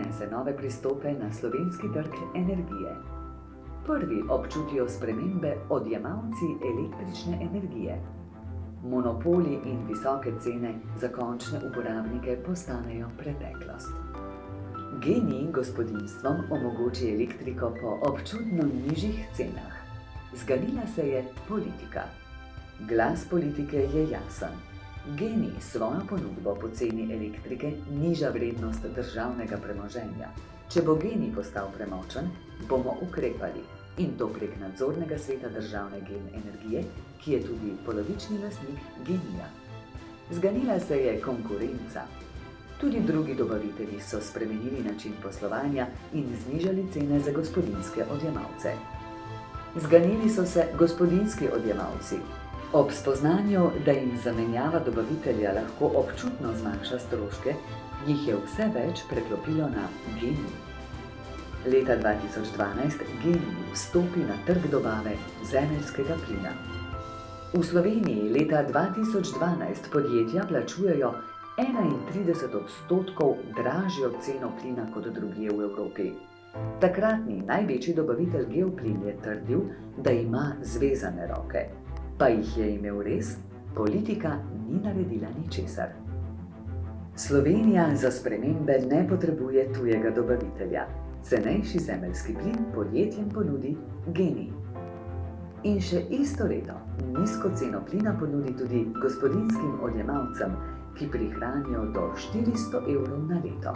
prinese nove pristope na slovenski trg energije. Prvi občutijo spremembe odjemalci električne energije. Monopoli in visoke cene za končne uporabnike postanejo preteklost. GEN-I gospodinjstvom omogoči elektriko po občutno nižjih cenah. Zganila se je politika. Glas politike je jasen. GEN-I svojo ponudbo po ceni elektrike niža vrednost državnega premoženja. Če bo GEN-I postal premočen, bomo ukrepali. In to prek nadzornega sveta državne GEN energije, ki je tudi polovični lastnik GEN-I-ja. Zganila se je konkurenca. Tudi drugi dobavitelji so spremenili način poslovanja in znižali cene za gospodinjske odjemalce. Zganili so se gospodinjski odjemalci. Ob spoznanju, da jim zamenjava dobavitelja lahko občutno zmanjša stroške, jih je vse več preklopilo na GEN-I. Leta 2012 GEN-I vstopi na trg dobave zemeljskega plina. V Sloveniji leta 2012 podjetja plačujejo 31% dražjo ceno plina kot drugje v Evropi. Takratni največji dobavitelj Geoplin je trdil, da ima zvezane roke. Pa jih je imel res, politika ni naredila ničesar. Slovenija za spremembe ne potrebuje tujega dobavitelja. Cenejši zemeljski plin podjetjem ponudi GEN-I. In še isto leto nizko ceno plina ponudi tudi gospodinjskim odjemalcem, ki prihranijo do 400 evrov na leto.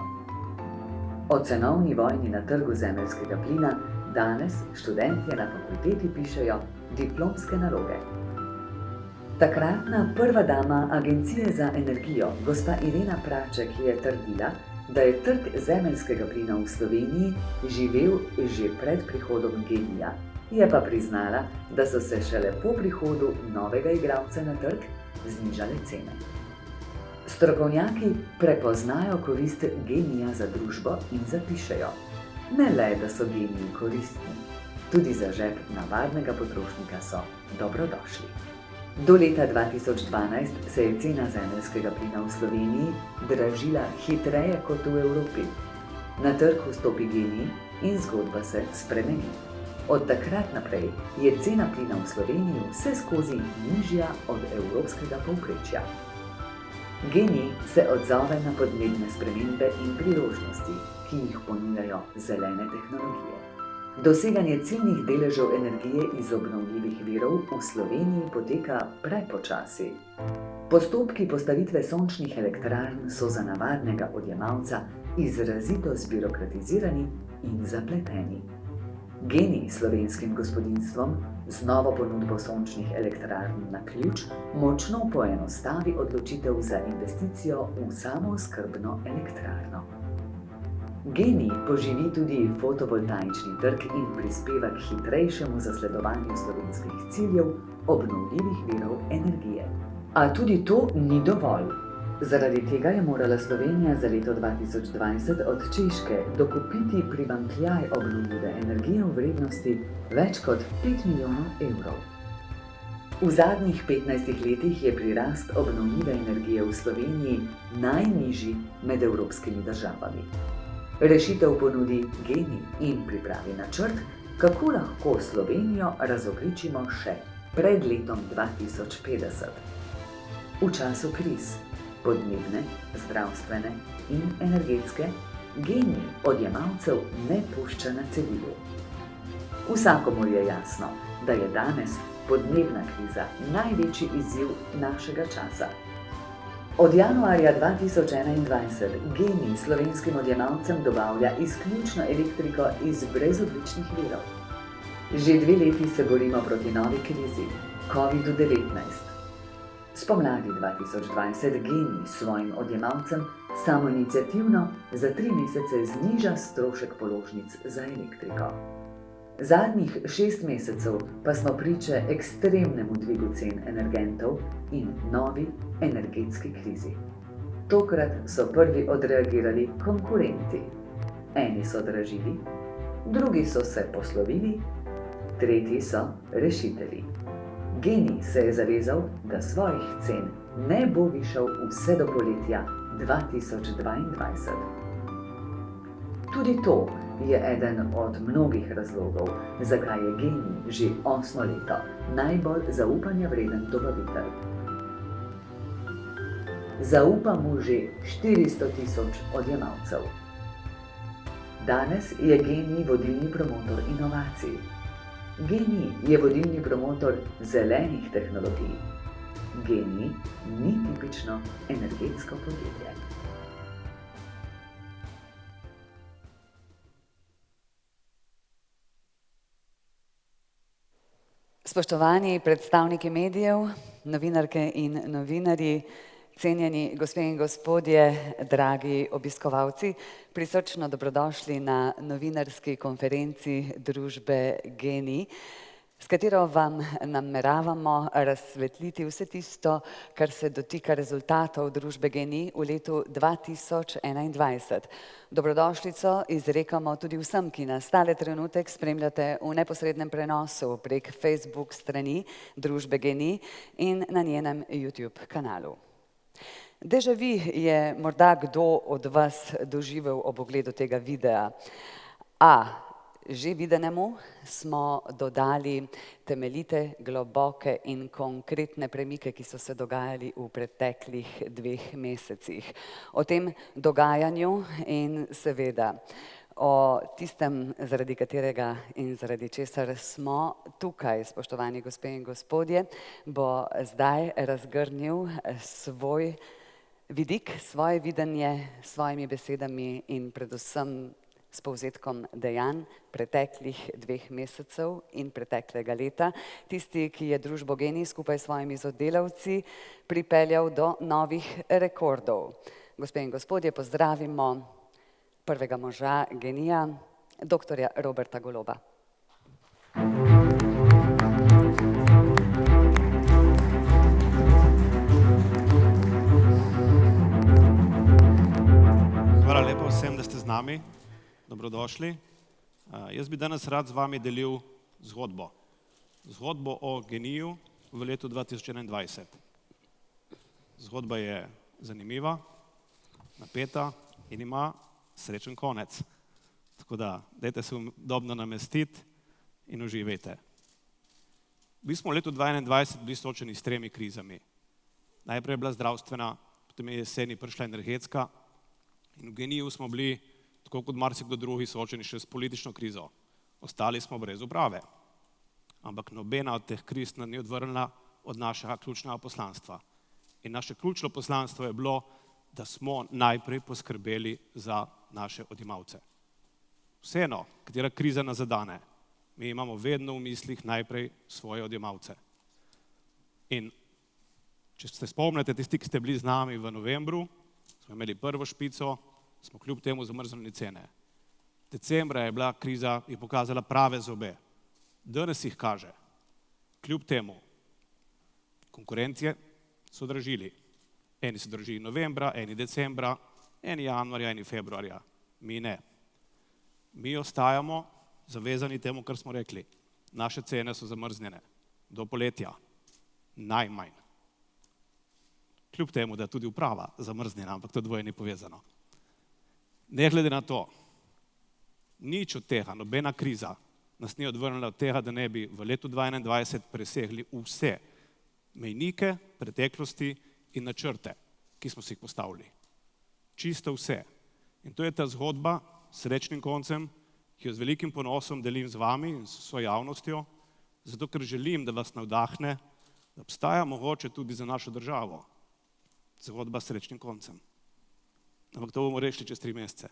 O cenovni vojni na trgu zemeljskega plina danes študentje na fakulteti pišejo diplomske naloge. Takratna prva dama Agencije za energijo, gospa Irena Praček, je trdila, da je trg zemeljskega plina v Sloveniji živel že pred prihodom GEN-I-ja, je pa priznala, da so se šele po prihodu novega igralca na trg znižale cene. Strokovnjaki prepoznajo korist GEN-I-ja za družbo in zapišejo: ne le, da so GEN-I koristni, tudi za žep navadnega potrošnika so dobrodošli. Do leta 2012 se je cena zemeljskega plina v Sloveniji dražila hitreje kot v Evropi. Na trg vstopi GEN-I in zgodba se spremeni. Od takrat naprej je cena plina v Sloveniji vseskozi nižja od evropskega povprečja. GEN-I se odzove na podnebne spremembe in priložnosti, ki jih ponujajo zelene tehnologije. Doseganje ciljnih deležev energije iz obnovljivih virov v Sloveniji poteka prepočasi. Postopki postavitve sončnih elektrarn so za navadnega odjemalca izrazito zbirokratizirani in zapleteni. GEN-I slovenskim gospodinjstvom z novo ponudbo sončnih elektrarn na ključ močno poenostavi odločitev za investicijo v samooskrbno elektrarno. GEN-I poživi tudi fotovoltaični trg in prispeva k hitrejšemu zasledovanju slovenskih ciljev obnovljivih virov energije. A tudi to ni dovolj. Zaradi tega je morala Slovenija za leto 2020 od Češke dokupiti primanjkljaj obnovljive energije v vrednosti več kot 5 milijonov evrov. V zadnjih 15 letih je prirast obnovljive energije v Sloveniji najnižji med evropskimi državami. Rešitev ponudi GEN-I in pripravi načrt, kako lahko Slovenijo razogljičimo še pred letom 2050. V času kriz, podnebne, zdravstvene in energetske, GEN-I odjemalcev ne pušča na cedilu. Vsakomur je jasno, da je danes podnebna kriza največji izziv našega časa. Od januarja 2021 GEN-I slovenskim odjemalcem dobavlja izključno elektriko iz brezogljičnih virov. Že 2 leti se borimo proti novi krizi, COVID-19. Spomladi 2020 GEN-I svojim odjemalcem samoiniciativno za 3 mesece zniža strošek položnic za elektriko. Zadnjih 6 mesecev pa smo priče ekstremnemu dvigu cen energentov in novi energetski krizi. Tokrat so prvi odreagirali konkurenti. Eni so dražili, drugi so se poslovili, tretji so rešitelji. GEN-I se je zavezal, da svojih cen ne bo višal vse do poletja 2022. Tudi to je eden od mnogih razlogov, zakaj je GEN-I že 8. leto najbolj zaupanja vreden dobavitelj. Zaupa mu že 400.000 odjemalcev. Danes je GEN-I vodilni promotor inovacij. GEN-I je vodilni promotor zelenih tehnologij. GEN-I ni tipično energetsko podjetje. Spoštovani predstavniki medijev, novinarke in novinarji, cenjeni gospe in gospodje, dragi obiskovalci, prisrčno dobrodošli na novinarski konferenci družbe GEN-I, s katero vam nameravamo razsvetliti vse tisto, kar se dotika rezultatov družbe GEN-I v letu 2021. Dobrodošlico izrekamo tudi vsem, ki nas tale trenutek spremljate v neposrednem prenosu prek Facebook strani družbe GEN-I in na njenem YouTube kanalu. Déjà vu je morda kdo od vas doživel ob ogledu tega videa, a že videnemu smo dodali temeljite, globoke in konkretne premike, ki so se dogajali v preteklih 2 mesecih. O tem dogajanju in seveda o tistem, zaradi katerega in zaradi česar smo tukaj, spoštovani gospe in gospodje, bo zdaj razgrnil svoj vidik, svoje videnje s svojimi besedami in predvsem s povzetkom dejanj preteklih 2 mesecev in preteklega leta, tisti, ki je družbo GEN-I skupaj s svojimi sodelavci pripeljal do novih rekordov. Gospe in gospodje, pozdravimo prvega moža GEN-I-ja, dr. Roberta Goloba. Hvala lepa vsem, da ste z nami. Dobrodošli. Jaz bi danes rad z vami delil zgodbo. Zgodbo o GEN-I-ju v letu 2021. Zgodba je zanimiva, napeta in ima srečen konec. Tako da, dajte se udobno namestiti in uživajte. Mi smo v letu 2021 bili soočeni s 3 krizami. Najprej je bila zdravstvena, potem je jeseni prišla energetska in v GEN-I-ju smo bili, tako kot marsikdo drugi, soočeni še s politično krizo. Ostali smo brez uprave. Ampak nobena od teh kriz nas ni odvrnila od našega ključnega poslanstva. In naše ključno poslanstvo je bilo, da smo najprej poskrbeli za naše odjemalce. Vseeno, katera kriza nas zadane, mi imamo vedno v mislih najprej svoje odjemalce. In če se spomnite, tisti, ki ste bili z nami v novembru, smo imeli prvo špico, smo kljub temu zamrznili cene. Decembra je bila kriza, je pokazala prave zobe. Danes jih kaže. Kljub temu, konkurencije so dražili. Eni so dražili novembra, eni decembra, eni januarja, eni februarja. Mi ne. Mi ostajamo zavezani temu, kar smo rekli. Naše cene so zamrznjene. Do poletja. Najmanj. Kljub temu, da je tudi uprava zamrznjena, ampak to dvoje ni povezano. Ne glede na to, nič od tega, nobena kriza nas ni odvrnila od tega, da ne bi v letu 2021 presegli vse mejnike, preteklosti in načrte, ki smo si jih postavili. Čisto vse. In to je ta zgodba s srečnim koncem, ki jo z velikim ponosom delim z vami in s svojo javnostjo, zato ker želim, da vas navdahne, da obstaja mogoče tudi za našo državo zgodba s srečnim koncem. Ampak to bomo rešili čez 3 mesece.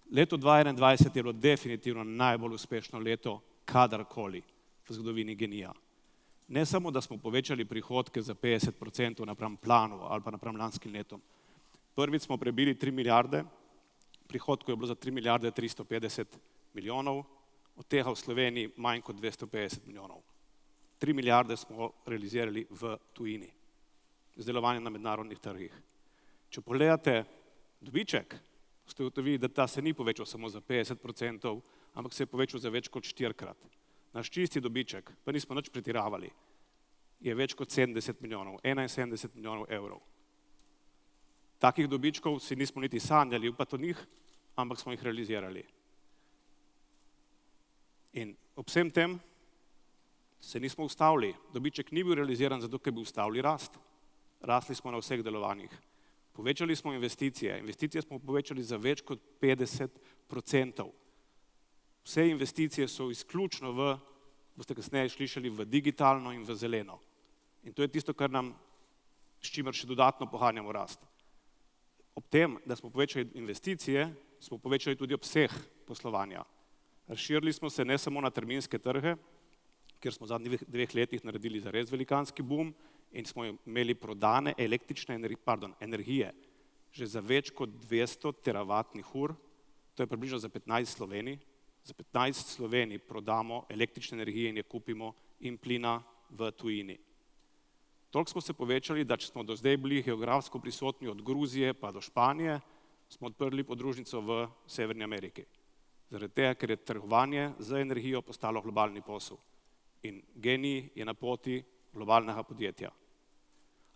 Leto 2021 je bilo definitivno najbolj uspešno leto kadarkoli v zgodovini GEN-I-ja. Ne samo, da smo povečali prihodke za 50% napram planu ali pa napram lanskim letom. Prvič smo prebili 3 milijarde, prihodkov je bilo za 3 milijarde 350 milijonov, od tega v Sloveniji manj kot 250 milijonov. 3 milijarde smo realizirali v tujini, z delovanjem na mednarodnih trgih. Če pogledate dobiček, ste ugotovili, da ta se ni povečal samo za 50%, ampak se je povečal za več kot 4-krat. Naš čisti dobiček, pa nismo nič pretiravali, je več kot 70 milijonov, 71 milijonov evrov. Takih dobičkov si nismo niti sanjali upati od njih, ampak smo jih realizirali. In ob vsem tem se nismo ustavili. Dobiček ni bil realiziran zato, ker bi ustavili rast. Rasli smo na vseh delovanjih. Povečali smo investicije. Investicije smo povečali za več kot 50%. Vse investicije so izključno boste kasneje slišali, v digitalno in v zeleno. In to je tisto, kar nam, s čimer še dodatno pohanjamo rast. Ob tem, da smo povečali investicije, smo povečali tudi obseg poslovanja. Razširili smo se ne samo na terminske trge, kjer smo v zadnjih 2 letih naredili zares velikanski boom in smo imeli prodane električne energije že za več kot 200 teravatnih ur, to je približno za 15 Slovenij. Za 15 Slovenij prodamo električne energije in je kupimo in plina v tujini. Toliko smo se povečali, da če smo do zdaj bili geografsko prisotni od Gruzije pa do Španije, smo odprli podružnico v Severni Ameriki. Zaradi tega, ker je trgovanje z energijo postalo globalni posel. In GEN-I je na poti globalnega podjetja.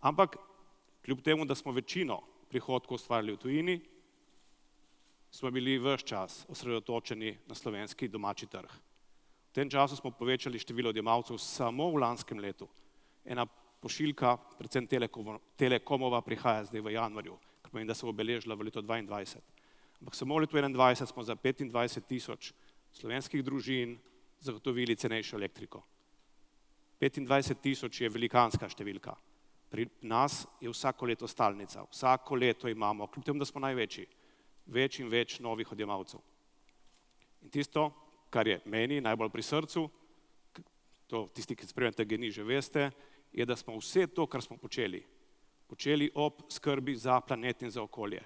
Ampak, kljub temu, da smo večino prihodkov ustvarjali v tujini, smo bili ves čas osredotočeni na slovenski domači trg. V tem času smo povečali število odjemalcev samo v lanskem letu. Ena pošiljka, predvsem Telekomova, prihaja zdaj v januarju, kar pomeni, da se bo obeležila v letu 2022. Ampak samo v letu 2021 smo za 25,000 slovenskih družin zagotovili cenejšo elektriko. 25,000 je velikanska številka. Pri nas je vsako leto stalnica, vsako leto imamo, kljub temu, da smo največji, več in več novih odjemalcev. In tisto, kar je meni najbolj pri srcu, to tisti, ki spremljate GEN-I, že veste, je, da smo vse to, kar smo počeli ob skrbi za planet in za okolje.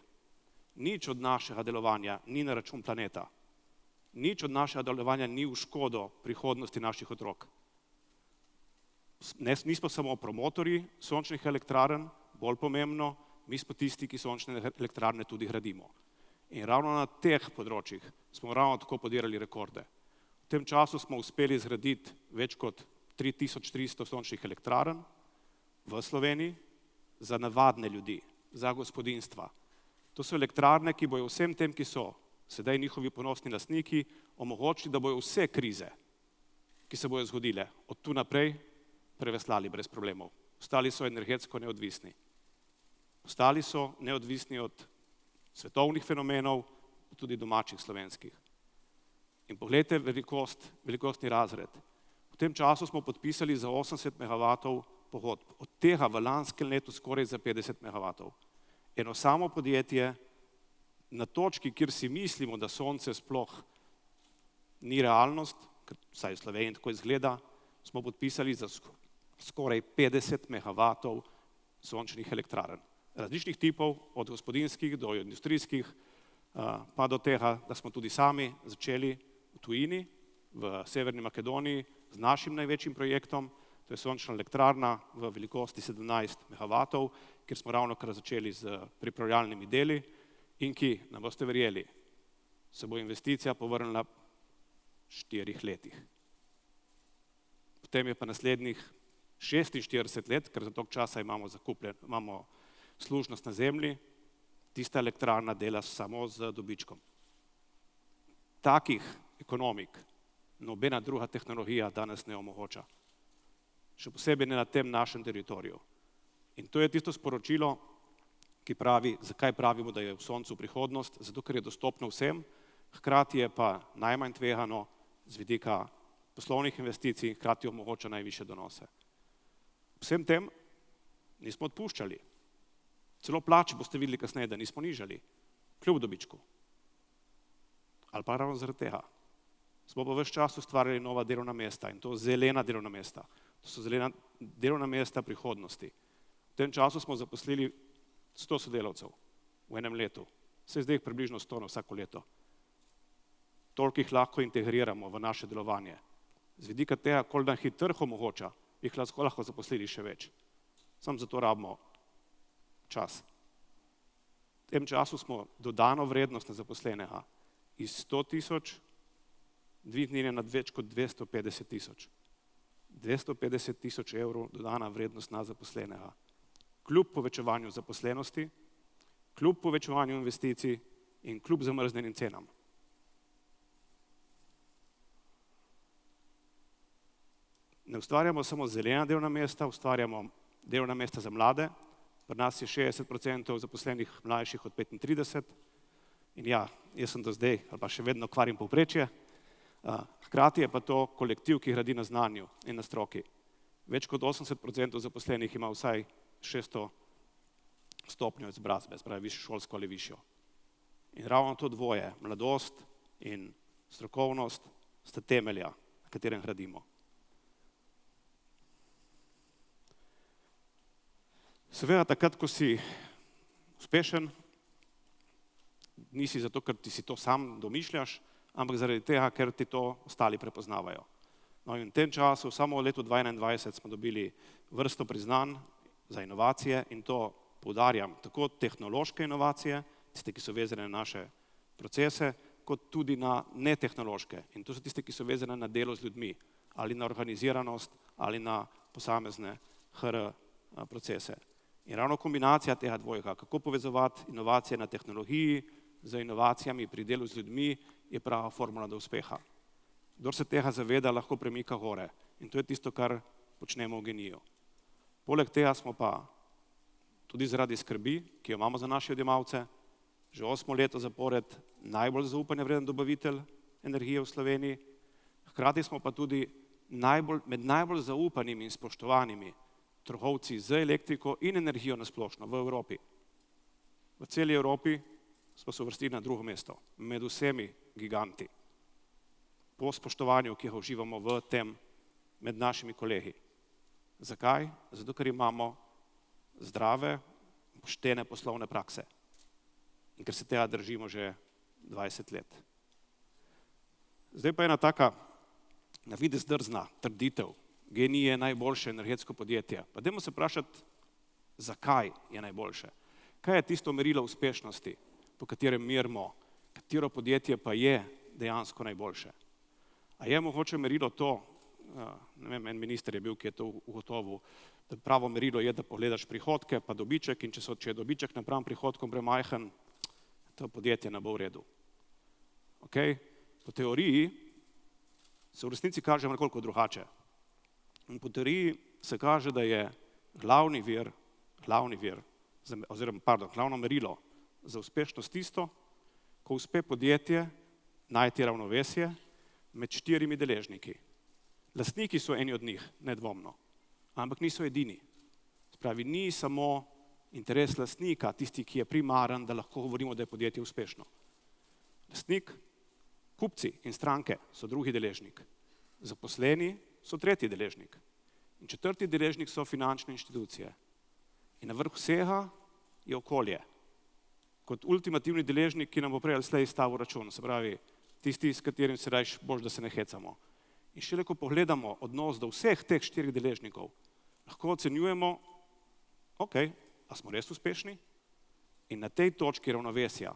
Nič od našega delovanja ni na račun planeta. Nič od našega delovanja ni v škodo prihodnosti naših otrok. Nismo samo promotorji sončnih elektrarn, bolj pomembno, mi smo tisti, ki sončne elektrarne tudi gradimo. In ravno na teh področjih smo ravno tako podirali rekorde. V tem času smo uspeli zgraditi več kot 3300 sončnih elektrarn v Sloveniji za navadne ljudi, za gospodinjstva. To so elektrarne, ki bojo vsem tem, ki so sedaj njihovi ponosni lastniki, omogočili, da bojo vse krize, ki se bojo zgodile, od tu naprej preveslali brez problemov. Ostali so energetsko neodvisni. Ostali so neodvisni od svetovnih fenomenov, tudi domačih slovenskih. In poglejte velikostni razred. V tem času smo podpisali za 80 megavatov pogodb, od tega v lanskem letu skoraj za 50 megavatov. Eno samo podjetje na točki, kjer si mislimo, da sonce sploh ni realnost, ker vsaj v Sloveniji tako izgleda, smo podpisali za skoraj 50 megavatov sončnih elektrarn. Različnih tipov, od gospodinjskih do industrijskih, pa do tega, da smo tudi sami začeli v tujini, v Severni Makedoniji, z našim največjim projektom, to je sončna elektrarna v velikosti 17 megavatov, kjer smo ravnokar začeli z pripravljalnimi deli in ki, ne boste verjeli, se bo investicija povrnila v 4 letih. Potem je pa naslednjih 46 let, ker za toliko časa imamo služnost na zemlji, tista elektrarna dela samo z dobičkom. Takih ekonomik nobena druga tehnologija danes ne omogoča. Še posebej ne na tem našem teritoriju. In to je tisto sporočilo, ki pravi, zakaj pravimo, da je v soncu prihodnost, zato ker je dostopno vsem, hkrati je pa najmanj tvegano z vidika poslovnih investicij, hkrati omogoča najvišje donose. Vsem tem nismo odpuščali. Celo plače boste videli kasneje, da nismo nižali, kljub dobičku. Ali pa ravno zaradi tega. Smo pa ves čas ustvarjali nova delovna mesta in to zelena delovna mesta. To so zelena delovna mesta prihodnosti. V tem času smo zaposlili 100 sodelavcev v enem letu. Saj zdaj jih približno 100 na vsako leto. Toliko jih lahko integriramo v naše delovanje. Z vidika tega, koliko nam trg omogoča, jih lahko zaposlili še več. Samo zato rabimo čas. V tem času smo dodano vrednost na zaposlenega iz 100,000 dvignili na več kot 250,000. 250,000 evrov dodana vrednost na zaposlenega. Kljub povečevanju zaposlenosti, kljub povečevanju investicij in kljub zamrznenim cenam. Ne ustvarjamo samo zelena delovna mesta, ustvarjamo delovna mesta za mlade. Pri nas je 60% zaposlenih mlajših od 35. In ja, jaz sem do zdaj, ali pa še vedno kvarim povprečje. Hkrati je pa to kolektiv, ki gradi na znanju in na stroki. Več kot 80% zaposlenih ima vsaj 600 stopnjo izobrazbe, spravi višješolsko ali višjo. In ravno to dvoje, mladost in strokovnost, sta temelja, na katerem gradimo. Seveda, takrat, ko si uspešen, nisi zato, ker ti si to sam domišljaš, ampak zaradi tega, ker ti to ostali prepoznavajo. No in v tem času, samo v letu 2021, smo dobili vrsto priznanj za inovacije in to poudarjam, tako tehnološke inovacije, tiste, ki so vezane na naše procese, kot tudi na netehnološke. In to so tiste, ki so vezane na delo z ljudmi, ali na organiziranost, ali na posamezne HR procese. In ravno kombinacija tega dvojega, kako povezovati inovacije na tehnologiji z inovacijami pri delu z ljudmi, je prava formula do uspeha. Kdor se tega zaveda, lahko premika gore. In to je tisto, kar počnemo v Geniju. Poleg tega smo pa tudi zaradi skrbi, ki jo imamo za naše odjemalce, že 8 leto zapored najbolj zaupanja vreden dobavitelj energije v Sloveniji. Hkrati smo pa tudi med najbolj zaupanimi in spoštovanimi trgovci z elektriko in energijo na splošno v Evropi. V celi Evropi smo se uvrstili na drugo mesto, med vsemi giganti, po spoštovanju, ki ga uživamo v tem med našimi kolegi. Zakaj? Zato, ker imamo zdrave, poštene poslovne prakse in ker se tega držimo že 20 let. Zdaj pa ena taka na videz drzna trditev. GEN-I je najboljše energetsko podjetje. Pa dajmo se vprašati, zakaj je najboljše. Kaj je tisto merilo uspešnosti, po katerem merimo, katero podjetje pa je dejansko najboljše? A je mogoče merilo to, ne vem, en minister je bil, ki je to ugotovil, da pravo merilo je, da pogledaš prihodke pa dobiček in če je dobiček napram prihodkom premajhen, to podjetje ne bo v redu. Okay? Po teoriji se v resnici kaže nekoliko drugače. In po teoriji se kaže, da je glavno merilo za uspešnost tisto, ko uspe podjetje najti ravnovesje med 4 deležniki. Lastniki so eni od njih, nedvomno, ampak niso edini. Spravi, ni samo interes lastnika tisti, ki je primaren, da lahko govorimo, da je podjetje uspešno. Lastnik, kupci in stranke so drugi deležnik. Zaposleni so tretji deležnik. In četrti deležnik so finančne inštitucije. In na vrh vsega je okolje. Kot ultimativni deležnik, ki nam bo prej ali slej stavil račun, se pravi, tisti, s katerim se rajš boš, da se ne hecamo. In šele ko pogledamo odnos do vseh teh 4 deležnikov, lahko ocenjujemo, ok, a smo res uspešni? In na tej točki ravnovesja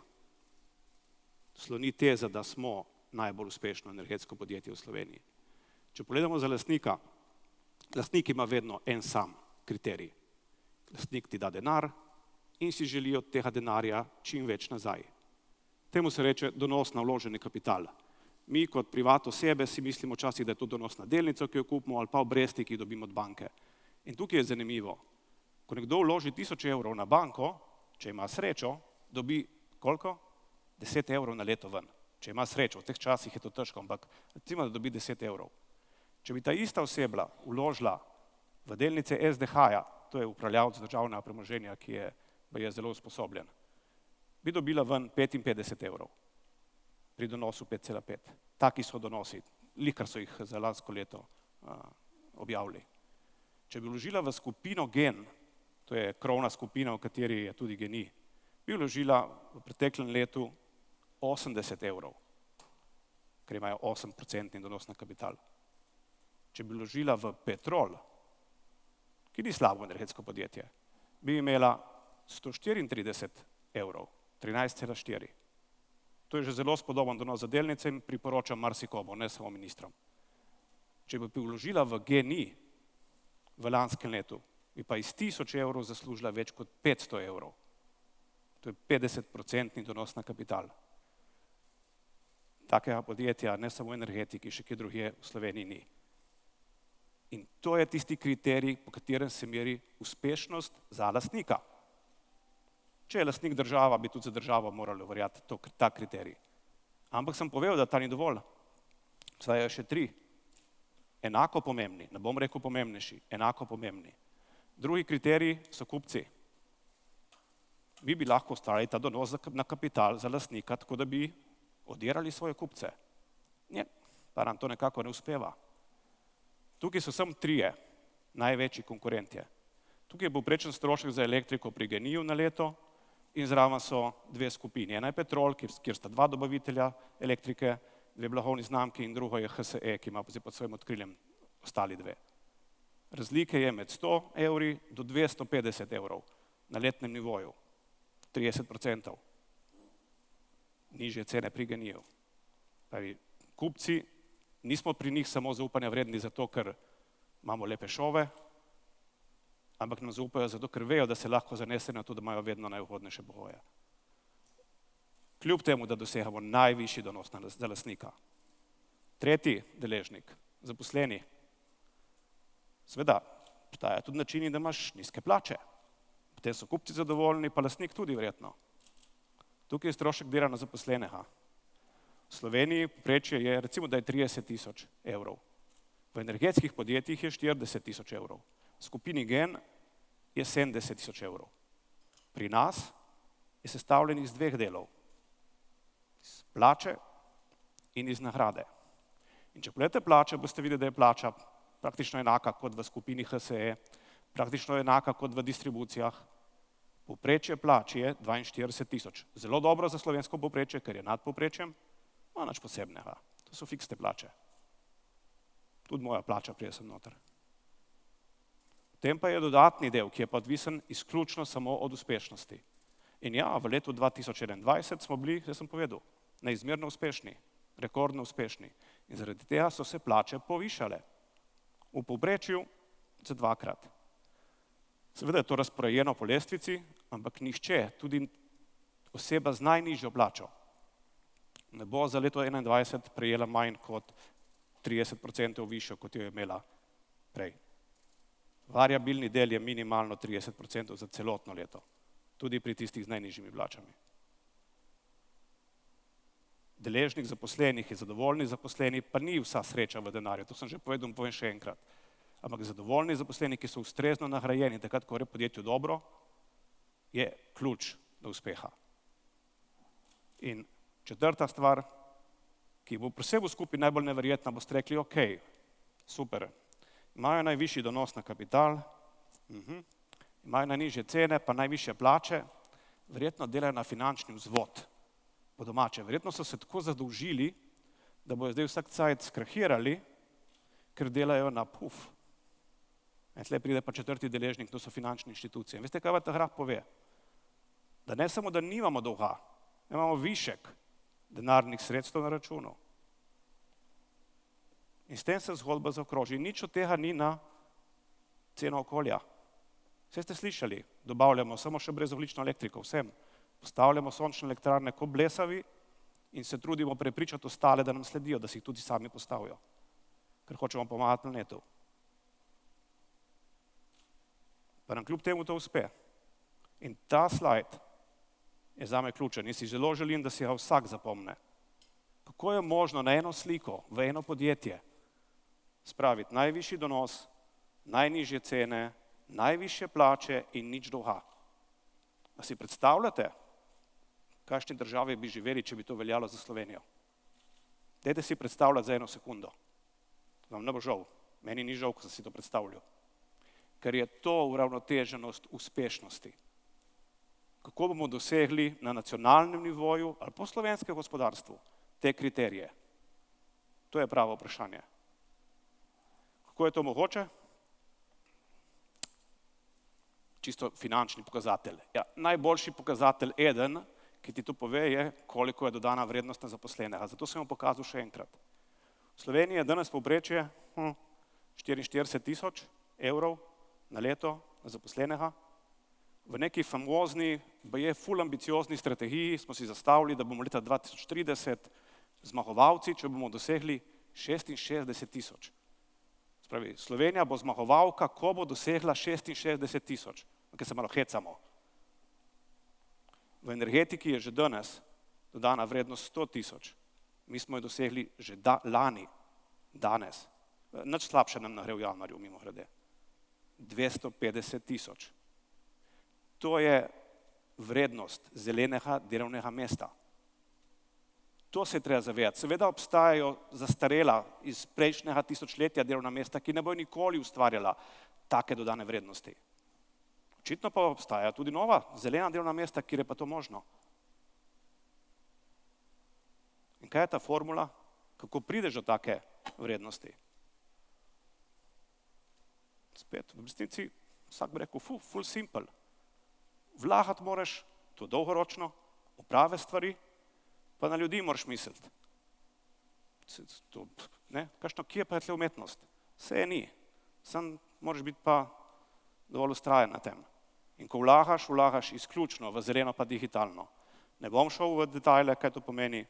sloni teza, da smo najbolj uspešno energetsko podjetje v Sloveniji. Če pogledamo za lastnika, lastnik ima vedno en sam kriterij. Lastnik ti da denar in si želi od tega denarja čim več nazaj. Temu se reče donos na vloženi kapital. Mi kot privat osebe si mislimo včasih, da je to donos na delnico, ki jo kupimo, ali pa obresti, ki jih dobimo od banke. In tukaj je zanimivo. Ko nekdo vloži 1000 evrov na banko, če ima srečo, dobi koliko? 10 evrov na leto ven. Če ima srečo, v teh časih je to težko, ampak recimo, da dobi 10 evrov. Če bi ta ista oseba vložila v delnice SDH-ja, to je upravljavec državnega premoženja, ki je zelo usposobljen, bi dobila ven 55 evrov pri donosu 5,5. Taki so donosi, likar so jih za lansko leto objavili. Če bi vložila v skupino GEN, to je krovna skupina, v kateri je tudi GEN-I, bi vložila v preteklem letu 80 evrov, ker imajo 8% donos na kapital. Če bi vložila v Petrol, ki ni slabo energetsko podjetje, bi imela 134 evrov, 13,4. To je že zelo spodoben donos za delnice in priporočam marsikomu, ne samo ministrom. Če bi vložila v GEN-I v lanskem letu, bi pa iz 1000 evrov zaslužila več kot 500 evrov. To je 50% donos na kapital. takega podjetja, ne samo v energetiki, še kje drugje v Sloveniji ni. In to je tisti kriterij, po katerem se meri uspešnost za lastnika. Če je lastnik država, bi tudi za državo morali verjati ta kriterij. Ampak sem povedal, da ta ni dovolj. Obstajajo še 3. Enako pomembni, ne bom rekel pomembnejši, enako pomembni. Drugi kriterij so kupci. Vi bi lahko ustvarili ta donos na kapital za lastnika, tako da bi odirali svoje kupce. Ne, pa nam to nekako ne uspeva. Tukaj so samo 3 največji konkurentje. Tukaj je povprečen strošek za elektriko pri GEN-I-ju na leto in zraven so 2 skupini. Ena je Petrol, kjer sta 2 dobavitelja elektrike, 2 blagovni znamki in drugo je HSE, ki ima pod svojim okriljem ostali 2. Razlike je med 100 evri do 250 evrov na letnem nivoju. 30%. Nižje cene pri GEN-I-ju. Kupci, nismo pri njih samo zaupanja vredni zato, ker imamo lepe šove, ampak nam zaupajo zato, ker vejo, da se lahko zanesejo na to, da imajo vedno najugodnejše pogoje. Kljub temu, da dosegamo najvišji donos za lastnika. Tretji deležnik, zaposleni. Seveda, obstajajo tudi načini, da imaš nizke plače. Potem so kupci zadovoljni, pa lastnik tudi verjetno. Tukaj je strošek dela na zaposlenega. V Sloveniji povprečje je, recimo, da je 30 tisoč evrov. V energetskih podjetjih je 40 tisoč evrov. V skupini GEN je 70 tisoč evrov. Pri nas je sestavljen iz 2 delov. Iz plače in iz nagrade. In če pogledate plače, boste videli, da je plača praktično enaka kot v skupini HSE, praktično enaka kot v distribucijah. Povprečje plač je 42 tisoč. Zelo dobro za slovensko povprečje, ker je nad povprečjem, a nič posebnega. To so fiksne plače. Tudi moja plača, prije sem noter. Potem pa je dodatni del, ki je pa odvisen izključno samo od uspešnosti. In ja, v letu 2021 smo bili, jaz sem povedal, neizmerno uspešni, rekordno uspešni. In zaradi tega so se plače povišale. V povprečju za 2-krat. Seveda je to razporejeno po lestvici, ampak nihče, tudi oseba z najnižjo plačo, ne bo za leto 2021 prejela manj kot 30% višjo, kot jo je imela prej. Variabilni del je minimalno 30% za celotno leto, tudi pri tistih z najnižjimi plačami. Deležnik zaposlenih je zadovoljni zaposleni, pa ni vsa sreča v denarju, to sem že povedal, povem še enkrat. Ampak zadovoljni zaposleni, ki so ustrezno nagrajeni, takrat, ko gre podjetju dobro, je ključ do uspeha. In četrta stvar, ki bo pri vsemu skupaj najbolj neverjetna, boste rekli, ok, super, imajo najvišji donos na kapital, imajo najnižje cene, pa najvišje plače, verjetno delajo na finančni vzvod, po domače. Verjetno so se tako zadolžili, da bojo zdaj vsak cajt skrahirali, ker delajo na puf. Tle pride pa četrti deležnik, to so finančne inštitucije. In veste, kaj ta graf pove? Da ne samo, da nimamo dolga, imamo višek denarnih sredstev na računu. In s tem se zgodba zaokroži. Nič od tega ni na ceno okolja. Vse ste slišali, dobavljamo samo še brezogljično elektriko vsem. Postavljamo sončne elektrarne kot blesavi in se trudimo prepričati ostale, da nam sledijo, da si jih tudi sami postavijo. Ker hočemo pomagati planetu. Pa nam kljub temu to uspe. In ta slajd je zame ključen in si zelo želim, da si ga vsak zapomne. Kako je možno na eno sliko, v eno podjetje, spraviti najvišji donos, najnižje cene, najvišje plače in nič dolga? A si predstavljate, v kakšni državi bi živeli, če bi to veljalo za Slovenijo? Dajte si predstavljati za 1 sekundo. Vam ne bo žal, meni ni žal, ko sem si to predstavljal. Ker je to uravnoteženost uspešnosti. Kako bomo dosegli na nacionalnem nivoju ali po slovenskem gospodarstvu te kriterije? To je pravo vprašanje. Kako je to mogoče? Čisto finančni pokazatelj. Ja, najboljši pokazatelj eden, ki ti to pove, je, koliko je dodana vrednost na zaposlenega. Zato sem vam pokazal še enkrat. V Sloveniji je danes povprečje 44 tisoč evrov na leto na zaposlenega. V neki famozni, ful ambiciozni strategiji smo si zastavili, da bomo leta 2030 Zmagovalci, če bomo dosegli 66 tisoč. Spravi, Slovenija bo zmagovalka, ko bo dosegla 66 tisoč, ker se malo hecamo. V energetiki je že danes dodana vrednost 100 tisoč. Mi smo jo dosegli že lani, danes. Nič slabše nam ne gre v januarju, mimogrede. 250 tisoč. To je vrednost zelenega delovnega mesta. To se je treba zavedati. Seveda obstajajo zastarela iz prejšnjega tisočletja delovna mesta, ki ne bojo nikoli ustvarjala take dodane vrednosti. Očitno pa obstaja tudi nova zelena delovna mesta, kjer je pa to možno. In kaj je ta formula? Kako prideš do take vrednosti? Spet, v resnici, vsak bi rekel, ful simple. Vlagati moraš, to dolgoročno, v prave stvari, pa na ljudi moraš misliti. Kje pa je tle umetnost? Vse je ni. Sam moraš biti pa dovolj ustrajen na tem. In ko vlagaš izključno v zeleno pa digitalno. Ne bom šel v detajle, kaj to pomeni,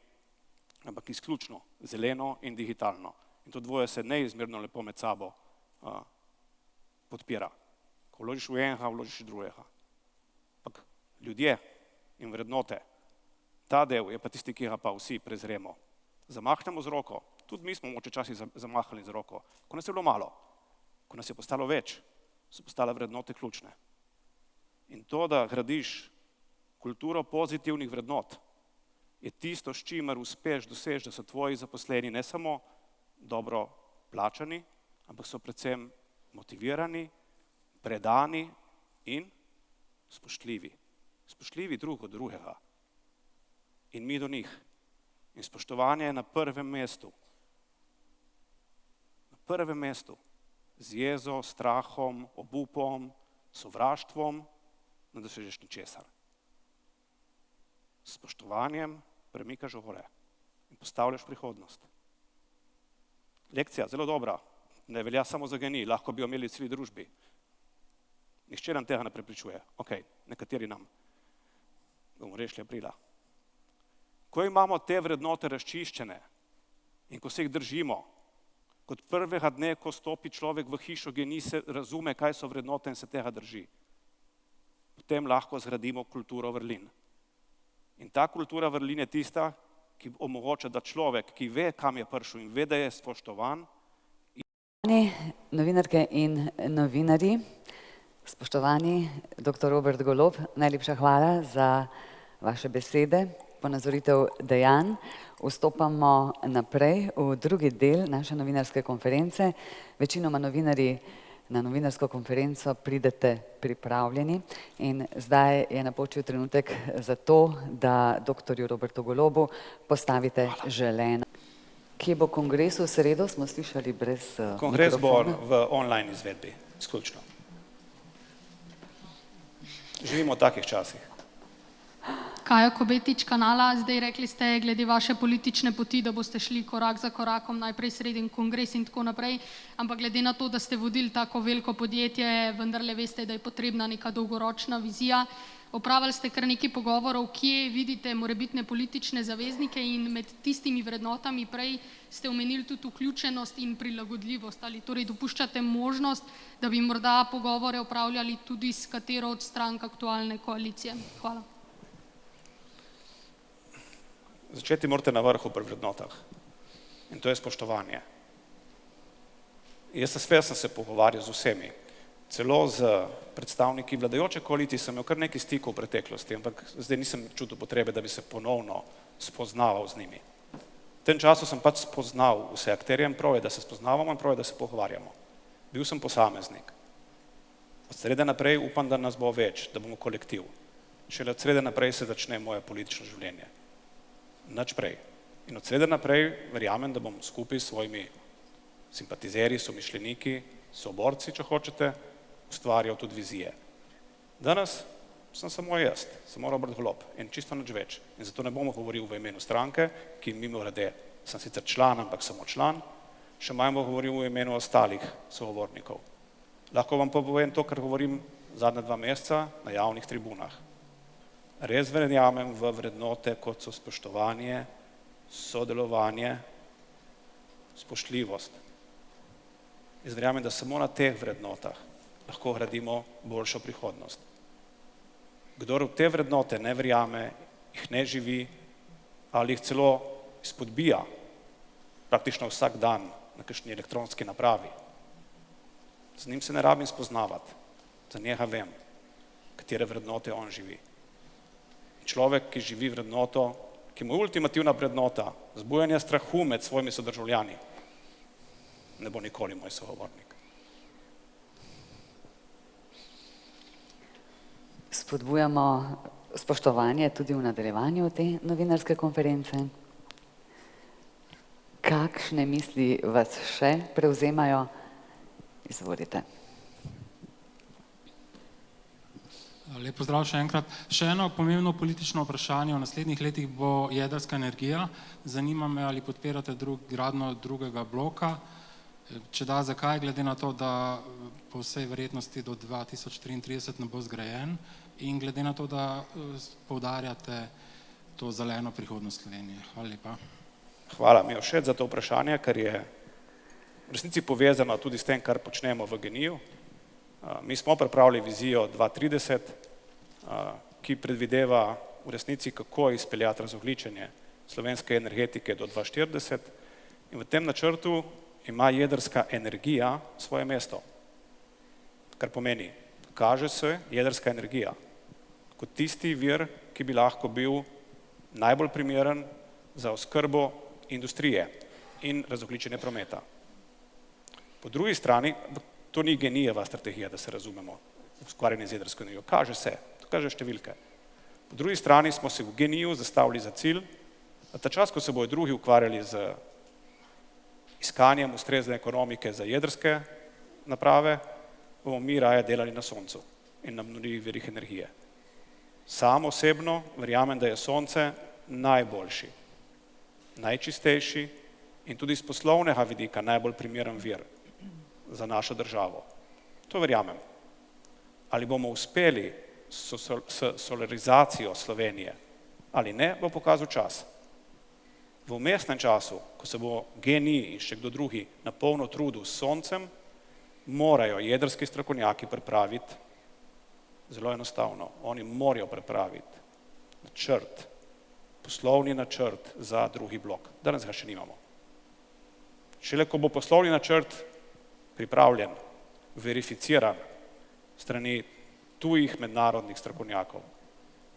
ampak izključno zeleno in digitalno. In to dvoje se neizmerno lepo med sabo podpira. Ko vložiš v enega, vložiš v drugega. Ampak ljudje in vrednote, ta del je pa tisti, ki ga pa vsi prezremo. Zamahnemo z roko, tudi mi smo mogoče časih zamahali z roko, ko nas je bilo malo, ko nas je postalo več, so postale vrednote ključne. In to, da gradiš kulturo pozitivnih vrednot, je tisto, s čimer uspeš doseči, da so tvoji zaposleni ne samo dobro plačani, ampak so predvsem motivirani, predani in spoštljivi. Spoštljivi drug od drugega. In mi do njih. In spoštovanje je na prvem mestu. Na prvem mestu. Z jezo, strahom, obupom, sovraštvom, ne dosežeš ničesar. S spoštovanjem premikaš gore in postavljaš prihodnost. Lekcija, zelo dobra, ne velja samo za GEN-I, lahko bi jo imeli v celi družbi. Nihče nam tega ne prepričuje. Ok, nekateri nam. Bomo rešili aprila. Ko imamo te vrednote razčiščene in ko se jih držimo, kot prvega dne, ko stopi človek v hišo GEN-I, se razume, kaj so vrednote in se tega drži. Potem lahko zgradimo kulturo vrlin. In ta kultura vrlin je tista, ki omogoča, da človek, ki ve, kam je prišel in ve, da je spoštovan. Novinarke in novinarji, spoštovani dr. Robert Golob, najlepša hvala za vaše besede, ponazoritev dejanj. Vstopamo naprej v drugi del naše novinarske konference. Večinoma novinarji na novinarsko konferenco pridete pripravljeni in zdaj je napočil trenutek za to, da dr. Robertu Golobu postavite želeno. Kje bo kongres v sredo, smo slišali brez mikrofona? Kongres bo v online izvedbi, izključno. Živimo v takih časih. Kaja Kobetič, Kanala, zdaj rekli ste glede vaše politične poti, da boste šli korak za korakom, najprej sreden kongres in tako naprej, ampak glede na to, da ste vodili tako veliko podjetje, vendarle veste, da je potrebna neka dolgoročna vizija. Opravili ste kar nekaj pogovorov, kje vidite morebitne politične zaveznike in med tistimi vrednotami prej ste omenili tudi vključenost in prilagodljivost. Ali torej dopuščate možnost, da bi morda pogovore opravljali tudi s katero od strank aktualne koalicije? Hvala. Začeti morate na vrhu pri vrednotah. In to je spoštovanje. Jaz sem se pogovarjal z vsemi. Celo z predstavniki vladajoče koalicije sem imel kar nekaj stikov v preteklosti, ampak zdaj nisem čutil potrebe, da bi se ponovno spoznaval z njimi. V tem času sem pač spoznal vse akterje in prav je, da se spoznavamo in prav je, da se pogovarjamo. Bil sem posameznik. Od srede naprej upam, da nas bo več, da bomo kolektiv. Šele od srede naprej se začne moje politično življenje. Nič prej. In od srede naprej verjamem, da bom skupaj s svojimi simpatizerji, somišljeniki, soborci, če hočete, ustvarjal tudi vizije. Danes sem samo jaz, samo Robert Golob in čisto nič več. In zato ne bomo govoril v imenu stranke, ki mimogrede sem sicer član, ampak samo član, še manj bom govoril v imenu ostalih sogovornikov. Lahko vam pa povem to, kar govorim zadnja 2 meseca na javnih tribunah. Res verjamem v vrednote, kot so spoštovanje, sodelovanje, spoštljivost. Jaz verjamem, da samo na teh vrednotah lahko gradimo boljšo prihodnost. Kdor v te vrednote ne verjame, jih ne živi ali jih celo izpodbija praktično vsak dan na kakšni elektronski napravi, z njim se ne rabim spoznavati, za njega vem, katere vrednote on živi. Človek, ki živi vrednoto, ki mu je ultimativna vrednota, zbujanje strahu med svojimi sodržavljani, ne bo nikoli moj sogovornik. Spodbujamo spoštovanje tudi v nadaljevanju te novinarske konference. Kakšne misli vas še prevzemajo? Izvolite. Lep pozdrav še enkrat. Še eno pomembno politično vprašanje v naslednjih letih bo jedrska energija. Zanima me, ali podpirate gradnjo drugega bloka. Če da, zakaj, glede na to, da po vsej verjetnosti do 2033 ne bo zgrajen in glede na to, da poudarjate to zeleno prihodnost Slovenije. Hvala lepa. Hvala, mi je všeč za to vprašanje, ker je v resnici povezano tudi s tem, kar počnemo v GEN-I-ju. Mi smo pripravili vizijo 2030, ki predvideva v resnici, kako izpeljati razogljičenje slovenske energetike do 2040 in v tem načrtu ima jedrska energija svoje mesto. Kar pomeni, kaže se jedrska energija kot tisti vir, ki bi lahko bil najbolj primeren za oskrbo industrije in razogljičenje prometa. Po drugi strani, to ni GEN-I-jeva strategija, da se razumemo, ukvarjanje z jedrsko energijo, kaže se, to kaže številke. Po drugi strani smo se v GEN-I-ju zastavili za cilj, da ta čas, ko se bodo drugi ukvarjali z iskanjem ustrezne ekonomike za jedrske naprave, bomo mi raje delali na soncu in na obnovljivih virih energije. Sam osebno verjamem, da je sonce najboljši, najčistejši in tudi iz poslovnega vidika najbolj primeren vir za našo državo. To verjamem. Ali bomo uspeli s solarizacijo Slovenije ali ne, bo pokazal čas. V vmesnem času, ko se bo GEN-I in še kdo drugi na polno trudil s soncem, morajo jedrski strokovnjaki pripraviti zelo enostavno. Oni morajo pripraviti načrt, poslovni načrt za drugi blok. Danes ga še nimamo. Šele ko bo poslovni načrt pripravljen, verificiran strani tujih mednarodnih strokovnjakov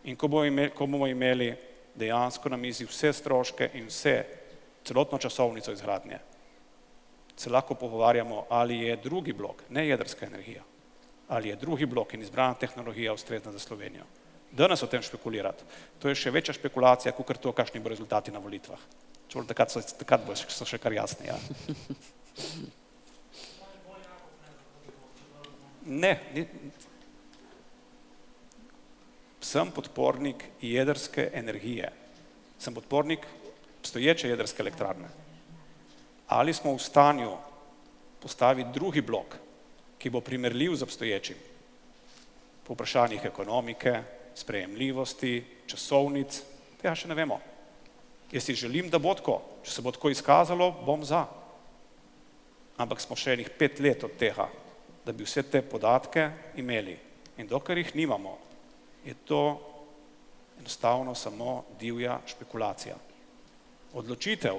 in ko bomo imeli dejansko na mizi vse stroške in celotno časovnico izgradnje, se lahko pogovarjamo, ali je drugi blok, ne jedrska energija, ali je drugi blok in izbrana tehnologija ustrezna za Slovenijo. Danes o tem špekulirati, to je še večja špekulacija, kakor to, kakšni bo rezultati na volitvah. Takrat so še kar jasni, ja. Ne, sem podpornik jedrske energije, sem podpornik obstoječe jedrske elektrarne. Ali smo v stanju postaviti drugi blok, ki bo primerljiv z obstoječim, po vprašanjih ekonomike, sprejemljivosti, časovnic, tega še ne vemo. Jaz si želim, da bo tako, če se bo tako izkazalo, bom za. Ampak smo še enih 5 let od tega, da bi vse te podatke imeli. In dokler jih nimamo, je to enostavno samo divja špekulacija. Odločitev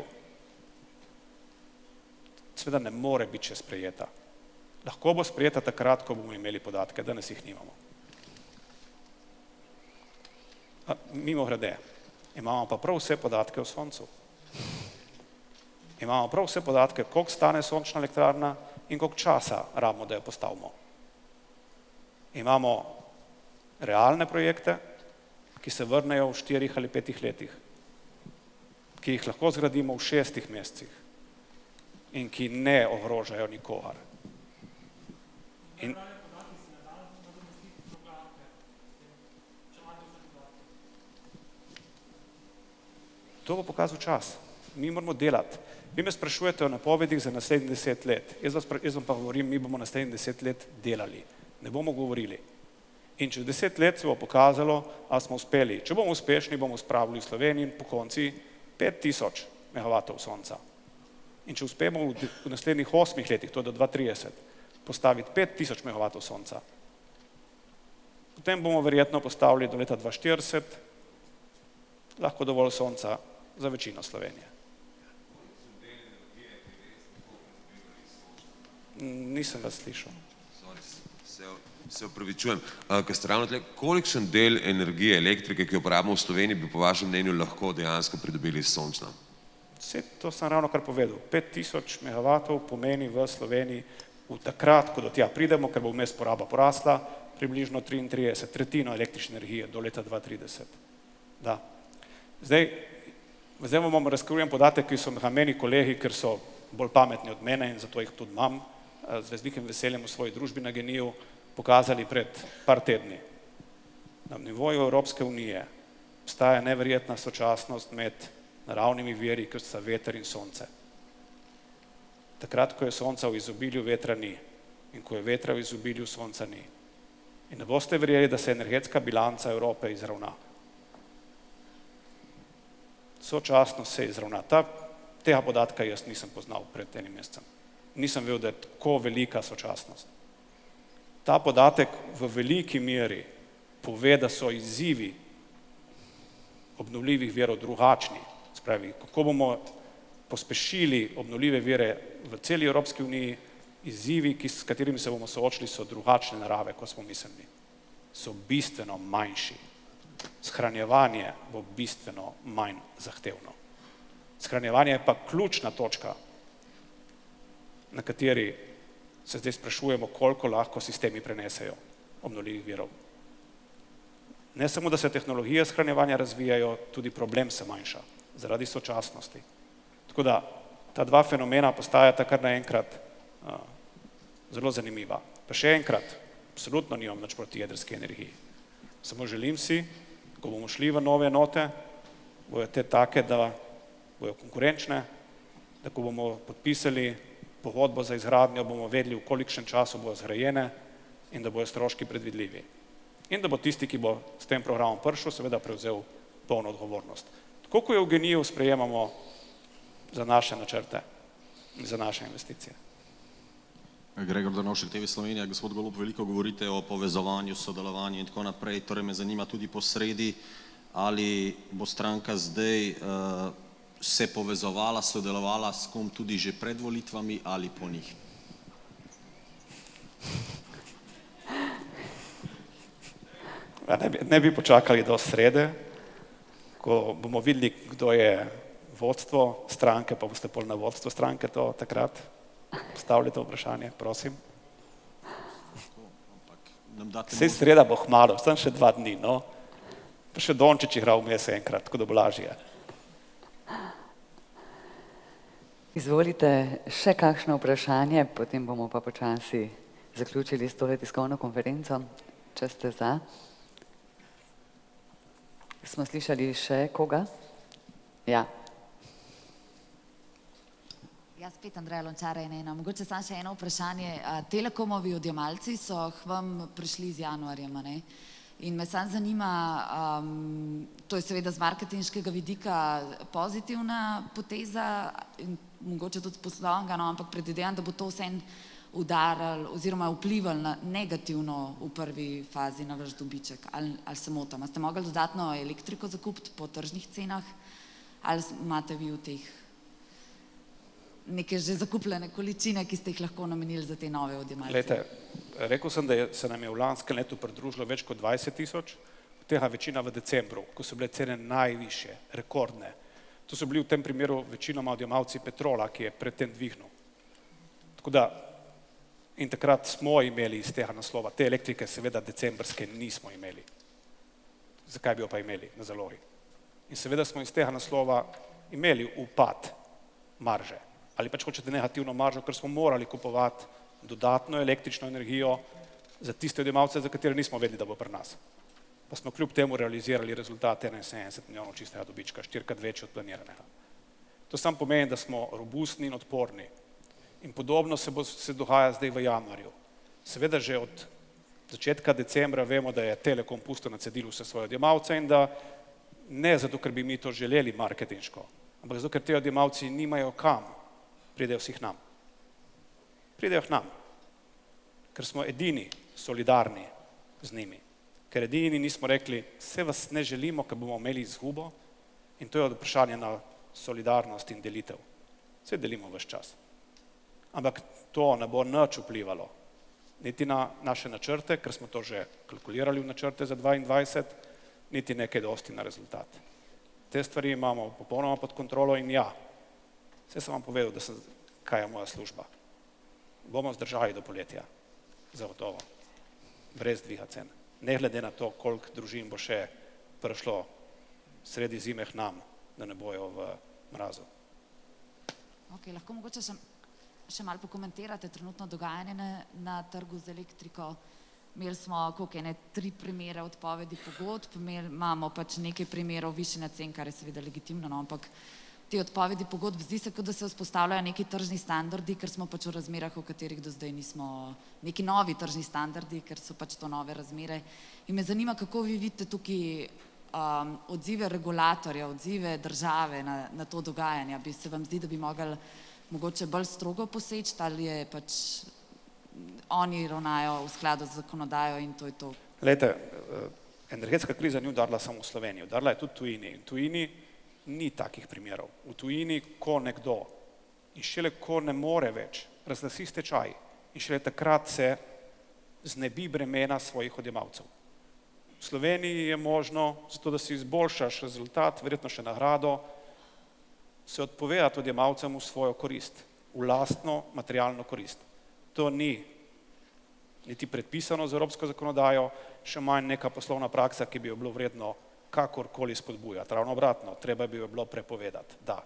seveda ne more biti še sprejeta. Lahko bo sprejeta takrat, ko bomo imeli podatke, danes jih nimamo. Mimogrede, imamo pa prav vse podatke o soncu. Imamo prav vse podatke, koliko stane sončna elektrarna in koliko časa rabimo, da jo postavimo. Imamo realne projekte, ki se vrnejo v 4 ali 5 letih, ki jih lahko zgradimo v 6 mesecih in ki ne ogrožajo nikogar. To bo pokazal čas. Mi moramo delati. Vi me sprašujete o napovedih za naslednjih 10 let. Jaz vam pa govorim, mi bomo naslednjih 10 let delali. Ne bomo govorili. In čez 10 let se bo pokazalo, ali smo uspeli. Če bomo uspešni, bomo spravili v Sloveniji in po konci 5000 megavatov sonca. In če uspemo v naslednjih 8 letih, to je do 2030, postaviti 5000 megavatov sonca, potem bomo verjetno postavili do leta 2040 lahko dovolj sonca za večino Slovenije. Nisem vas slišal. Se opravičujem, ker ste ravno tle, kolikšen del energije, elektrike, ki jo uporabimo v Sloveniji, bi po vašem mnenju lahko dejansko pridobili iz sončna? Vse to sem ravno kar povedal. 5000 megavatov pomeni v Sloveniji v takrat, ko do tja pridemo, ker bo vmes poraba porasla, približno 33, tretjino električne energije do leta 2030. Da. Zdaj vam razkrijem podatek, ki so ga meni kolegi, ker so bolj pametni od mene in zato jih tudi imam, z velikim veseljem v svoji družbi na GEN-I-ju pokazali pred par tedni. Na nivoju Evropske unije obstaja neverjetna sočasnost med naravnimi viri, kot sta veter in sonce. Takrat, ko je sonca v izobilju, vetra ni. In ko je vetra v izobilju, sonca ni. In ne boste verjeli, da se energetska bilanca Evrope izravna. Sočasno se izravna. Tega podatka jaz nisem poznal pred enim mesecem. Nisem vedel, da je tako velika sočasnost. Ta podatek v veliki meri pove, da so izzivi obnovljivih virov drugačni. Spravi, kako bomo pospešili obnovljive vire v celi Evropski uniji, izzivi, s katerimi se bomo soočili, so drugačne narave, kot smo mislili. So bistveno manjši. Shranjevanje bo bistveno manj zahtevno. Shranjevanje je pa ključna točka, na kateri se zdaj sprašujemo, koliko lahko sistemi prenesejo obnovljivih virov. Ne samo, da se tehnologije shranjevanja razvijajo, tudi problem se manjša zaradi sočasnosti. Tako da ta dva fenomena postajata kar naenkrat zelo zanimiva. Pa še enkrat, absolutno nimam nič proti jedrski energiji. Samo želim si, ko bomo šli v nove enote, bojo te take, da bojo konkurenčne, da ko bomo podpisali pogodbo za izgradnjo, bomo vedeli, v kolikšen času bojo zgrajene in da bojo stroški predvidljivi. In da bo tisti, ki bo s tem programom prišel, seveda prevzel polno odgovornost. Tako kot je v GEN-I-ju sprejemamo za naše načrte in za naše investicije. Gregor Drnovšek, TV Slovenija. Gospod Golob, veliko govorite o povezovanju, sodelovanju in tako naprej. Torej me zanima tudi posredi, ali bo stranka zdaj se povezovala, sodelovala s kom tudi že pred volitvami ali po njih? Ne bi počakali do srede, ko bomo videli, kdo je vodstvo stranke, pa boste pol na vodstvo stranke to takrat postavili to vprašanje, prosim. Sej sreda bo hmalo, samo še 2 dni, no. Pa še Dončić igra vmes enkrat, tako da bo lažje. Izvolite še kakšno vprašanje, potem bomo pa počasi zaključili s tole tiskovno konferenco, če ste za. Smo slišali še koga? Ja. Ja, spet Andreja Lončara in ena. Mogoče samo še eno vprašanje. Telekomovi odjemalci so k vam prišli z januarjem, ne? In me samo zanima, to je seveda z marketinškega vidika pozitivna poteza in mogoče tudi poslovnega, no, ampak predvidevam, da bo to vseeno udarilo oziroma vplivalo negativno v prvi fazi na vaš dobiček. Ali se motim? Ste mogli dodatno elektriko zakupiti po tržnih cenah ali imate vi v teh neke že zakupljene količine, ki ste jih lahko namenili za te nove odjemalce? Glejte, rekel sem, da se nam je v lanskem letu pridružilo več kot 20 000, od tega večina v decembru, ko so bile cene najvišje, rekordne. To so bili v tem primeru večinoma odjemalci Petrola, ki je predtem dvignil. Tako da, in takrat smo imeli iz tega naslova, te elektrike seveda decembrske nismo imeli. Zakaj bi jo pa imeli na zalogi? In seveda smo iz tega naslova imeli upad marže. Ali pač hočete negativno maržo, ker smo morali kupovati dodatno električno energijo za tiste odjemalce, za katere nismo vedeli, da bo pri nas. Pa smo kljub temu realizirali rezultat 71 milijonov čistega dobička, 4krat večji od planiranega. To samo pomeni, da smo robustni in odporni. In podobno se dogaja zdaj v januarju. Seveda že od začetka decembra vemo, da je Telekom pustil na cedilu vse svoje odjemalce in da ne zato, ker bi mi to želeli marketinško, Ampak zato, ker ti odjemalci nimajo kam, pridejo vsi k nam. Pridejo k nam, ker smo edini solidarni z njimi. Ker edini nismo rekli, se vas ne želimo, ker bomo imeli izgubo, in to je vprašanje na solidarnost in delitev. Vse delimo ves čas. Ampak to ne bo nič vplivalo, niti na naše načrte, ker smo to že kalkulirali v načrte za 2022, niti nekaj dosti na rezultat. Te stvari imamo popolnoma pod kontrolo in ja, vse sem vam povedal, kaj je moja služba. Bomo zdržali do poletja, zagotovo, brez dviga cen. Ne glede na to, koliko družin bo še prišlo sredi zime k nam, da ne bojo v mrazu. Ok, lahko mogoče še malo pokomentirate trenutno dogajanje na trgu z elektriko. Imeli smo ene 3 primere odpovedi pogodb, imamo pač nekaj primerov višanja cen, kar je seveda legitimno, no, ampak te odpovedi pogodb zdi se, kot da se vzpostavljajo neki tržni standardi, ker smo pač v razmerah, v katerih do zdaj nismo, neki novi tržni standardi, ker so pač to nove razmere. In me zanima, kako vi vidite tukaj odzive regulatorja, odzive države na to dogajanje. Se vam zdi, da bi mogli mogoče bolj strogo poseči, ali je pač oni ravnajo v skladu z zakonodajo in to je to? Glejte, energetska kriza ni udarila samo v Sloveniji, udarila je tudi tujini. In tujini ni takih primerov. V tujini, ko nekdo in šele ko ne more več razglasi stečaj in šele takrat se znebi bremena svojih odjemalcev. V Sloveniji je možno, zato da si izboljšaš rezultat, verjetno še nagrado, se odpovedati odjemalcem v svojo korist, v lastno materialno korist. To ni niti predpisano z evropsko zakonodajo, še manj neka poslovna praksa, ki bi jo bilo vredno kakorkoli spodbujati. Ravno obratno, treba bi jo bilo prepovedati. Da.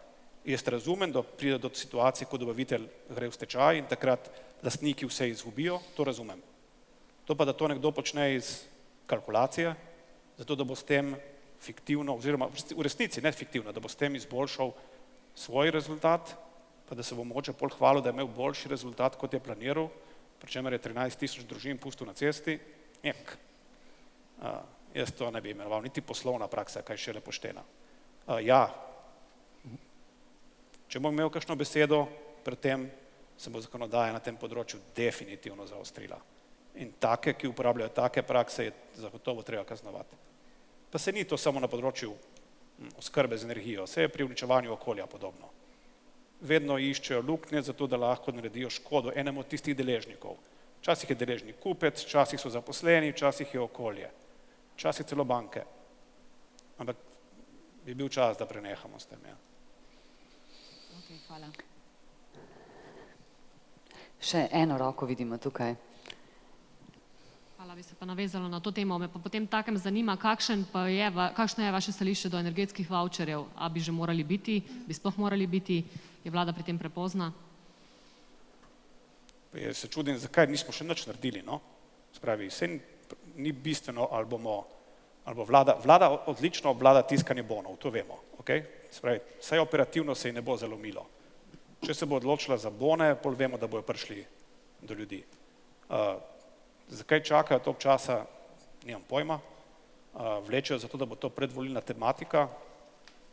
Jaz razumem, da pride do situacije, ko dobavitelj gre v stečaj in takrat lastniki vse izgubijo, to razumem. To pa, da to nekdo počne iz kalkulacije, zato da bo s tem fiktivno, oziroma v resnici ne fiktivno, da bo s tem izboljšal svoj rezultat, pa da se bo mogoče pol hvalil, da je imel boljši rezultat, kot je planiral, pri čemer je 13 000 družin pustil na cesti. Jaz to ne bi imenoval, niti poslovna praksa, kaj šele poštena. Ja, če bom imel kakšno besedo, pred tem se bo zakonodaja na tem področju definitivno zaostrila. In take, ki uporabljajo take prakse, je zagotovo treba kaznovati. Pa se ni to samo na področju oskrbe z energijo, se je pri uničevanju okolja podobno. Vedno iščejo luknje zato, da lahko naredijo škodo enemu od tistih deležnikov. Včasih je deležnik kupec, včasih so zaposleni, včasih je okolje, včasih celo banke. Ampak bi bil čas, da prenehamo s tem. Ja. Ok, hvala. Še eno roko vidimo tukaj. Hvala, bi se pa navezala na to temo. Me pa potem takem zanima, kakšno je vaše stališče do energetskih vavčerjev? A bi že morali biti, bi sploh morali biti, je vlada pri tem prepozna? Jaz se čudim, zakaj nismo še nič naredili, no? Spravi, vse ni bistveno, ali bo vlada odlično obvlada tiskanje bonov, to vemo, ok? Spravi, vse operativno se ji ne bo zalomilo. Če se bo odločila za bone, pol vemo, da bojo prišli do ljudi. Zakaj čakajo toliko časa, nimam pojma, vlečejo zato, da bo to predvolilna tematika,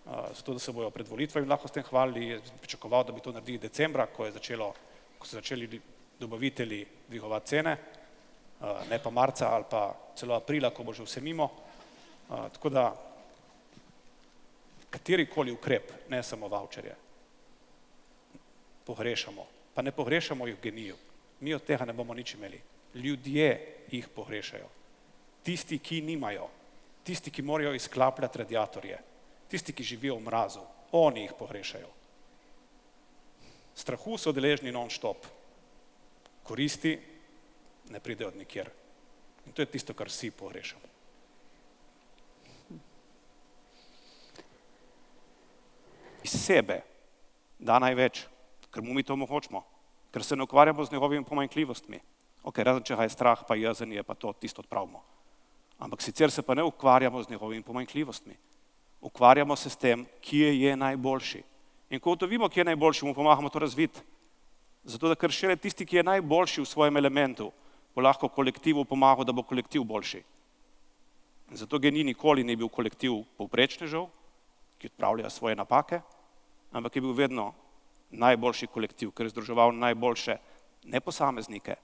zato, da se bojo pred volitvami lahko s tem hvalili, jaz bi pričakoval, da bi to naredili decembra, ko so začeli dobavitelji dvigovati cene, ne pa marca ali pa celo aprila, ko bo že vse mimo. Tako da katerikoli ukrep, ne samo vavčerje, pogrešamo, pa ne pogrešamo jih v geniju, mi od tega ne bomo nič imeli. Ljudje jih pogrešajo. Tisti, ki nimajo, tisti, ki morajo izklapljati radiatorje, tisti, ki živijo v mrazu, oni jih pogrešajo. Strahu so deležni non-stop, koristi ne pridejo od nikjer. In to je tisto, kar vsi pogrešamo. Iz sebe da največ, ker mu mi to hočemo, ker se ne ukvarjamo z njegovimi pomanjkljivostmi. Ok, razen če ga je strah, pa jezen je, pa to tisto odpravimo. Ampak sicer se pa ne ukvarjamo z njegovimi pomanjkljivostmi. Ukvarjamo se s tem, kje je najboljši. In ko ugotovimo, kje je najboljši, mu pomagamo to razviti. Zato, da ker šele tisti, ki je najboljši v svojem elementu, bo lahko kolektivu pomagal, da bo kolektiv boljši. In zato GEN-I nikoli ni bil kolektiv povprečnežev, ki odpravljajo svoje napake, ampak je bil vedno najboljši kolektiv, ker je združeval najboljše ne posameznike,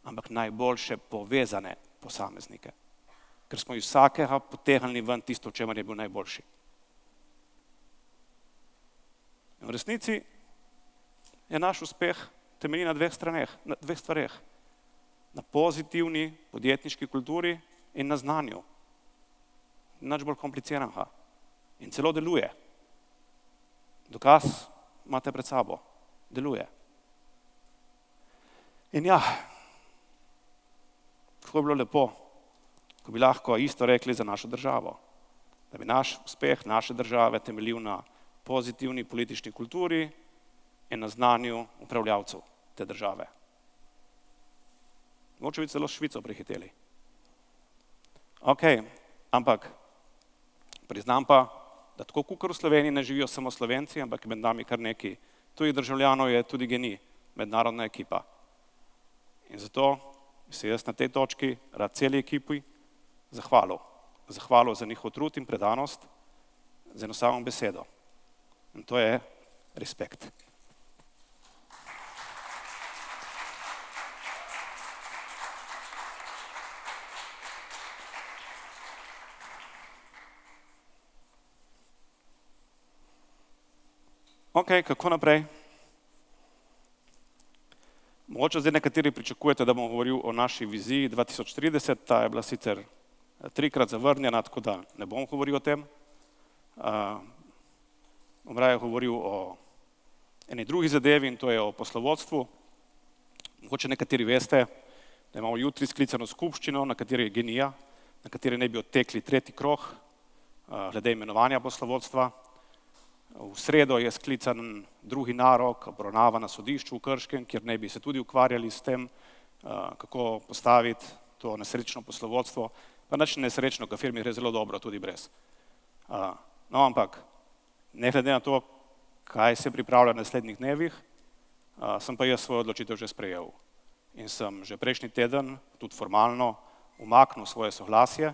ampak najboljše povezane posameznike. Ker smo iz vsakega potegnili ven tisto, v čemer je bil najboljši. In v resnici je naš uspeh temelji na dveh stvareh. Na pozitivni podjetniški kulturi in na znanju. Nič bolj kompliciranega. In celo deluje. Dokaz imate pred sabo. Deluje. In ja, kako je bilo lepo, ko bi lahko isto rekli za našo državo. Da bi naš uspeh naše države temeljil na pozitivni politični kulturi in na znanju upravljavcev te države. Mogoče bi celo Švico prehiteli. Ok, ampak priznam pa, da tako kakor v Sloveniji ne živijo samo Slovenci, ampak med nami kar nekaj tujih državljanov je tudi GEN-I, mednarodna ekipa. In zato bi se jaz na tej točki rad celi ekipi zahvalil. Zahvalil za njihov trud in predanost z eno samo besedo. In to je respekt. Ok, kako naprej? Mogoče zdaj nekateri pričakujete, da bom govoril o naši viziji 2030, ta je bila sicer 3-krat zavrnjena, tako da ne bom govoril o tem. Bom raje govoril o eni drugi zadevi in to je o poslovodstvu. Mogoče nekateri veste, da imamo jutri sklicano skupščino, na kateri je GEN-I-ja, na kateri naj bi odtekli 3. krog glede imenovanja poslovodstva. V sredo je sklican drugi narok, obravnava na sodišču v Krškem, kjer naj bi se tudi ukvarjali s tem, kako postaviti to nesrečno poslovodstvo. Pa nič nesrečno, ker firmi gre zelo dobro, tudi brez. No, ampak ne glede na to, kaj se pripravlja v naslednjih dnevih, sem pa jaz svojo odločitev že sprejel. In sem že prejšnji teden, tudi formalno, umaknil svoje soglasje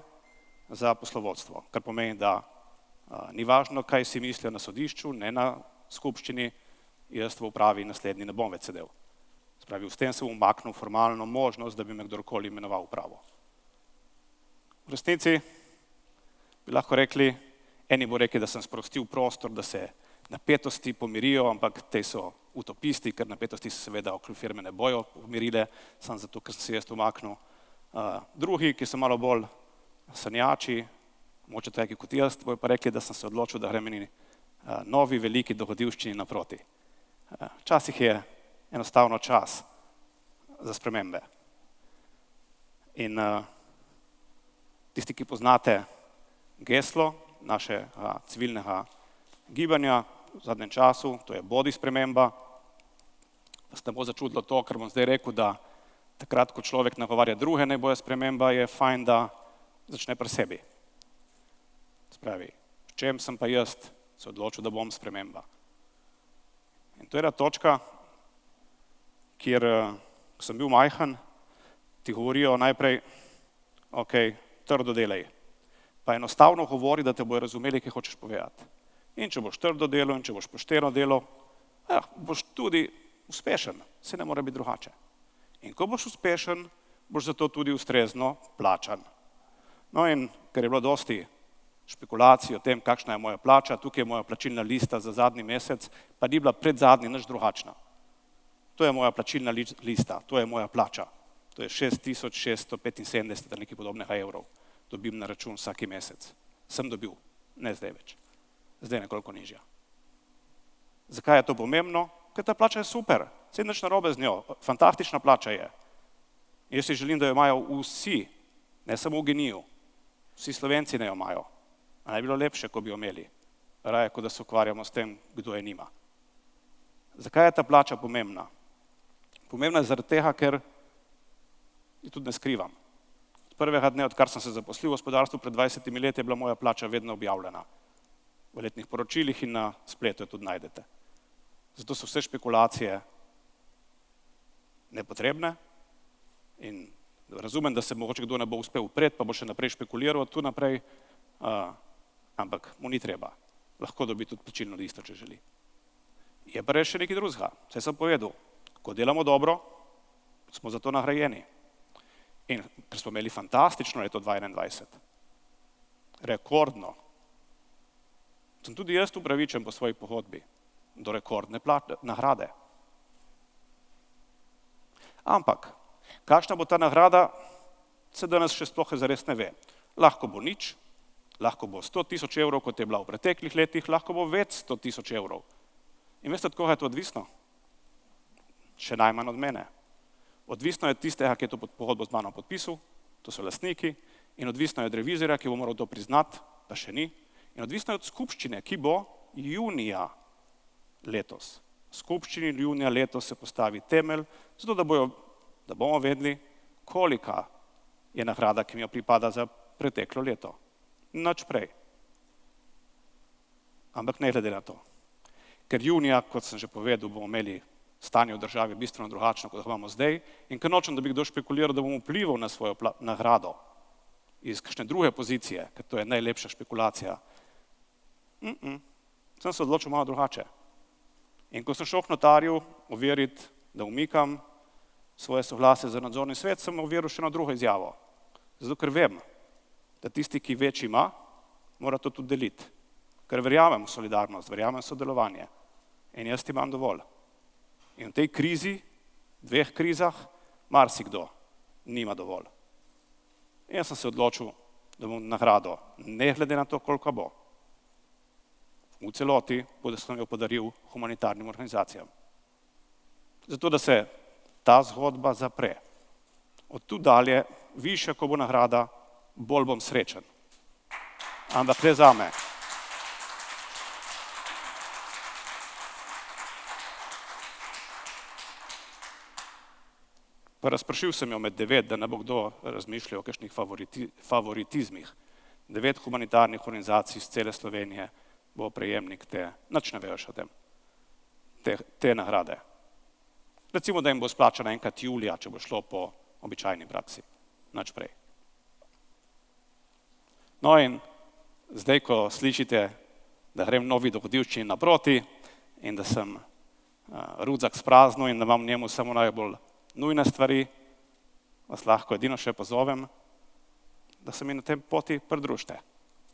za poslovodstvo, kar pomeni, da ni važno, kaj si mislijo na sodišču, ne na skupščini, jaz v upravi naslednji ne bom več sedel. Spravi, s tem sem umaknil formalno možnost, da bi me kdorkoli imenoval upravo. V resnici bi lahko rekli, eni bo rekli, da sem sprostil prostor, da se napetosti pomirijo, ampak te so utopisti, ker napetosti se seveda okoli firme ne bojo pomirile, samo zato, ker sem se jaz umaknil. Drugi, ki so malo bolj sanjači, mogoče taki kot jaz, bojo pa rekli, da sem se odločil, da grem eni novi veliki dogodivščini naproti. Včasih je enostavno čas za spremembe. In tisti, ki poznate geslo našega civilnega gibanja v zadnjem času, to je bodi sprememba, pa se ne bo začudilo to, kar bom zdaj rekel, da takrat, ko človek nagovarja druge, naj bojo sprememba, je fajn, da začne pri sebi. Spravi, v čem sem pa jaz se odločil, da bom sprememba. In to je ena točka, kjer, ko sem bil majhen, ti govorijo najprej, ok, trdo delaj. Pa enostavno govori, da te bojo razumeli, kaj hočeš povedati. In če boš trdo delal in če boš pošteno delal, boš tudi uspešen, se ne more biti drugače. In ko boš uspešen, boš zato tudi ustrezno plačan. No in ker je bilo dosti špekulacij o tem, kakšna je moja plača, tukaj je moja plačilna lista za zadnji mesec, pa ni bila predzadnji nič drugačna. To je moja plačilna lista, to je moja plača. To je 6675 ali nekaj podobnega evrov. Dobim na račun vsaki mesec. Sem dobil, ne zdaj več. Zdaj nekoliko nižja. Zakaj je to pomembno? Ker ta plača je super, saj nič narobe z njo, fantastična plača je. Jaz si želim, da jo imajo vsi, ne samo v GEN-I-ju, vsi Slovenci ne jo imajo. A ne bi bilo lepše, ko bi jo imeli, raje, kot da se ukvarjamo s tem, kdo je nima. Zakaj je ta plača pomembna? Pomembna je zaradi tega, ker jo tudi ne skrivam. Od prvega dne, odkar sem se zaposlil v gospodarstvu pred 20 leti, je bila moja plača vedno objavljena. V letnih poročilih in na spletu jo tudi najdete. Zato so vse špekulacije nepotrebne in razumem, da se mogoče kdo ne bo uspel upreti, pa bo še naprej špekuliral tu naprej, ampak mu ni treba. Lahko dobi tudi plačilno listo, če želi. Je pa res še nekaj drugega. Saj sem povedal, ko delamo dobro, smo za to nagrajeni. In ker smo imeli fantastično leto 2021, rekordno, sem tudi jaz upravičen po svoji pogodbi do rekordne nagrade. Ampak, kakšna bo ta nagrada, se danes še sploh zares ne ve. Lahko bo nič, lahko bo 100 000 evrov, kot je bila v preteklih letih, lahko bo več 100 000 evrov. In veste, od koga je to odvisno? Še najmanj od mene. Odvisno je od tistega, ki je to pogodbo z mano podpisal, to so lastniki, in odvisno je od revizorja, ki bo moral to priznati, pa še ni, in odvisno je od skupščine, ki bo junija letos. Skupščini junija letos se postavi temelj, zato da bomo vedeli, kolika je nagrada, ki mi jo pripada za preteklo leto. Nič prej. Ampak ne glede na to. Ker junija, kot sem že povedal, bomo imeli stanje v državi bistveno drugačno, kot ga imamo zdaj, in ker nočem, da bi kdo špekuliral, da bom vplival na svojo nagrado iz kakšne druge pozicije, ker to je najlepša špekulacija. Sem se odločil malo drugače. In ko sem šel k notarju overiti, da umikam svoje soglasje za nadzorni svet, sem overil še na drugo izjavo. Zato ker vem, da tisti, ki več ima, mora to tudi deliti. Ker verjamem v solidarnost, verjamem v sodelovanje. In jaz imam dovolj. In v tej krizi, dveh krizah, marsikdo nima dovolj. In jaz sem se odločil, da bom nagrado, ne glede na to, koliko bo, v celoti, da sem jo podaril humanitarnim organizacijam. Zato, da se ta zgodba zapre. Od tu dalje, više, ko bo nagrada, bolj bom srečen. Ampak ne zame. Pa razpršil sem jo med 9, da ne bo kdo razmišljal o kakšnih favoritizmih. 9 humanitarnih organizacij iz cele Slovenije bo prejemnik nič ne veš o tem, te nagrade. Recimo, da jim bo splačana enkrat julija, če bo šlo po običajni praksi. Nič prej. No in zdaj, ko slišite, da grem novi dogodivščini naproti in da sem rudzak sprazno in da imam njemu samo najbolj nujne stvari, vas lahko edino še pozovem, da se mi na tem poti pridružite.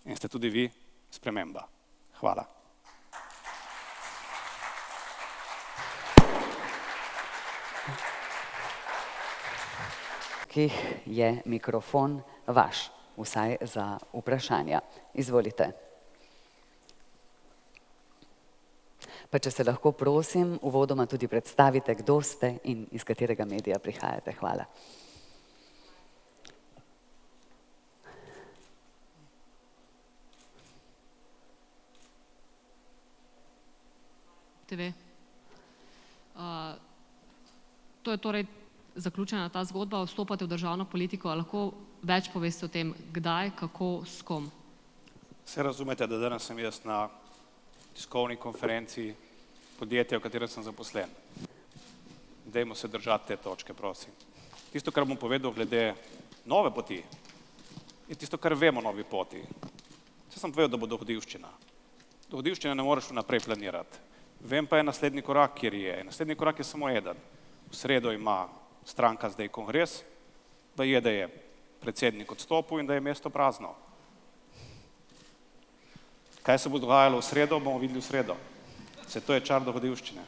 In ste tudi vi sprememba. Hvala. Ki je mikrofon vaš, vsaj za vprašanja. Izvolite. Pa če se lahko prosim, uvodoma tudi predstavite, kdo ste in iz katerega medija prihajate. Hvala. TV. To je torej zaključena ta zgodba, vstopate v državno politiko, a lahko več poveste o tem, kdaj, kako, s kom? Se razumete, da danes sem jaz na tiskovni konferenci podjetja, v katerem sem zaposlen. Dajmo se držati te točke, prosim. Tisto, kar bom povedal glede nove poti, je tisto, kar vemo o novi poti. Saj sem povedal, da bo dogodivščina. Dogodivščine ne moreš vnaprej planirati. Vem pa je naslednji korak, kjer je. Naslednji korak je samo eden. V sredo ima stranka zdaj kongres, da je predsednik odstopil in da je mesto prazno. Kaj se bo dogajalo v sredo, bomo videli v sredo. Se to je čar dogodivščine.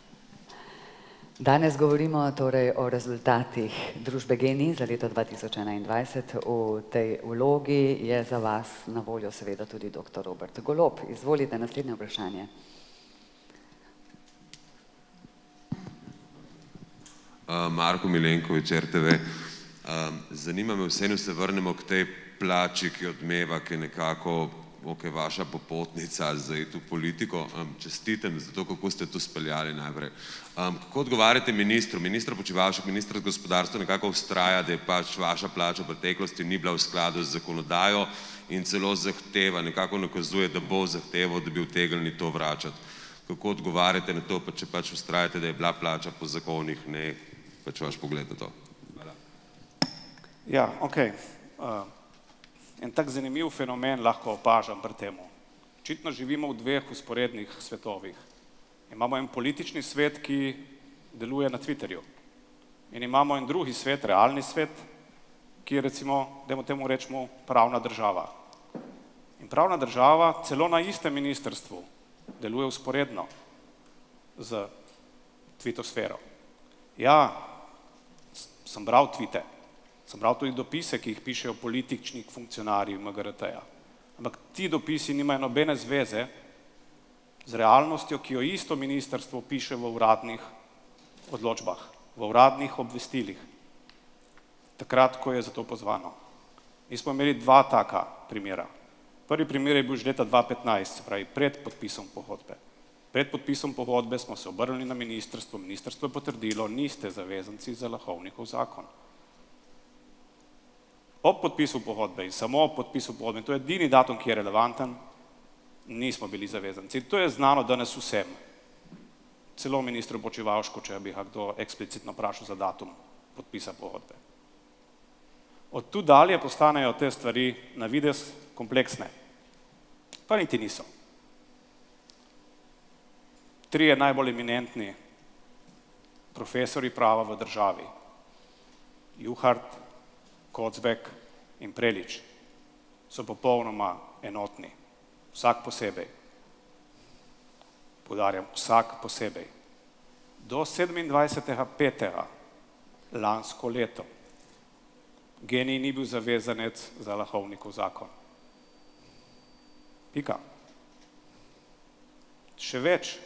Danes govorimo torej o rezultatih družbe GEN-I za leto 2021. V tej vlogi je za vas na voljo seveda tudi dr. Robert Golob. Izvolite, naslednje vprašanje. Marko Milenkovič, RTV. Zanima me, vseeno se vrnemo k tej plači, ki odmeva, ki je nekako vaša popotnica za iti v politiko. Čestitam za to, kako ste to speljali najprej. Kako odgovarjate ministru? Minister Počivalšek, minister za gospodarstvo nekako vztraja, da je pač vaša plača v preteklosti ni bila v skladu z zakonodajo in celo zahteva, nekako nakazuje, da bo zahteval, da bi utegnili to vračati. Kako odgovarjate na to, pa če pač vztrajate, da je bila plača po zakonih, ne pač vaš pogled na to? Hvala. Ja, okej. En tak zanimiv fenomen lahko opažam pri temu. Očitno živimo v dveh vzporednih svetovih. Imamo en politični svet, ki deluje na Twitterju. In imamo en drugi svet, realni svet, ki je recimo, dajmo temu rečemo, pravna država. In pravna država celo na istem ministrstvu deluje vzporedno z tvitosfero. Ja, sem bral tvite, sem bral tudi dopise, ki jih pišejo politični funkcionarji MGRT-ja. Ampak ti dopisi nimajo nobene zveze z realnostjo, ki jo isto ministrstvo piše v uradnih odločbah, v uradnih obvestilih, takrat, ko je za to pozvano. Mi smo imeli dva taka primera. Prvi primer je bil že leta 2015, se pravi pred podpisom pogodbe. Pred podpisom pogodbe smo se obrnili na ministrstvo, ministrstvo je potrdilo, niste zavezanci za Lahovnikov zakon. Ob podpisu pogodbe in samo ob podpisu pogodbe, in to je edini datum, ki je relevanten, nismo bili zavezanci. To je znano danes vsem. Celo ministru Počivalšku, če bi ga kdo eksplicitno vprašal za datum podpisa pogodbe. Od tu dalje postanejo te stvari na videz kompleksne. Pa niti niso. Trije najbolj eminentni profesori prava v državi, Juhart, Kocbek in Prelič, so popolnoma enotni, vsak posebej. Poudarjam, vsak posebej. Do 27.5. lansko leto GEN-I ni bil zavezanec za Lahovnikov zakon. Pika. Še več,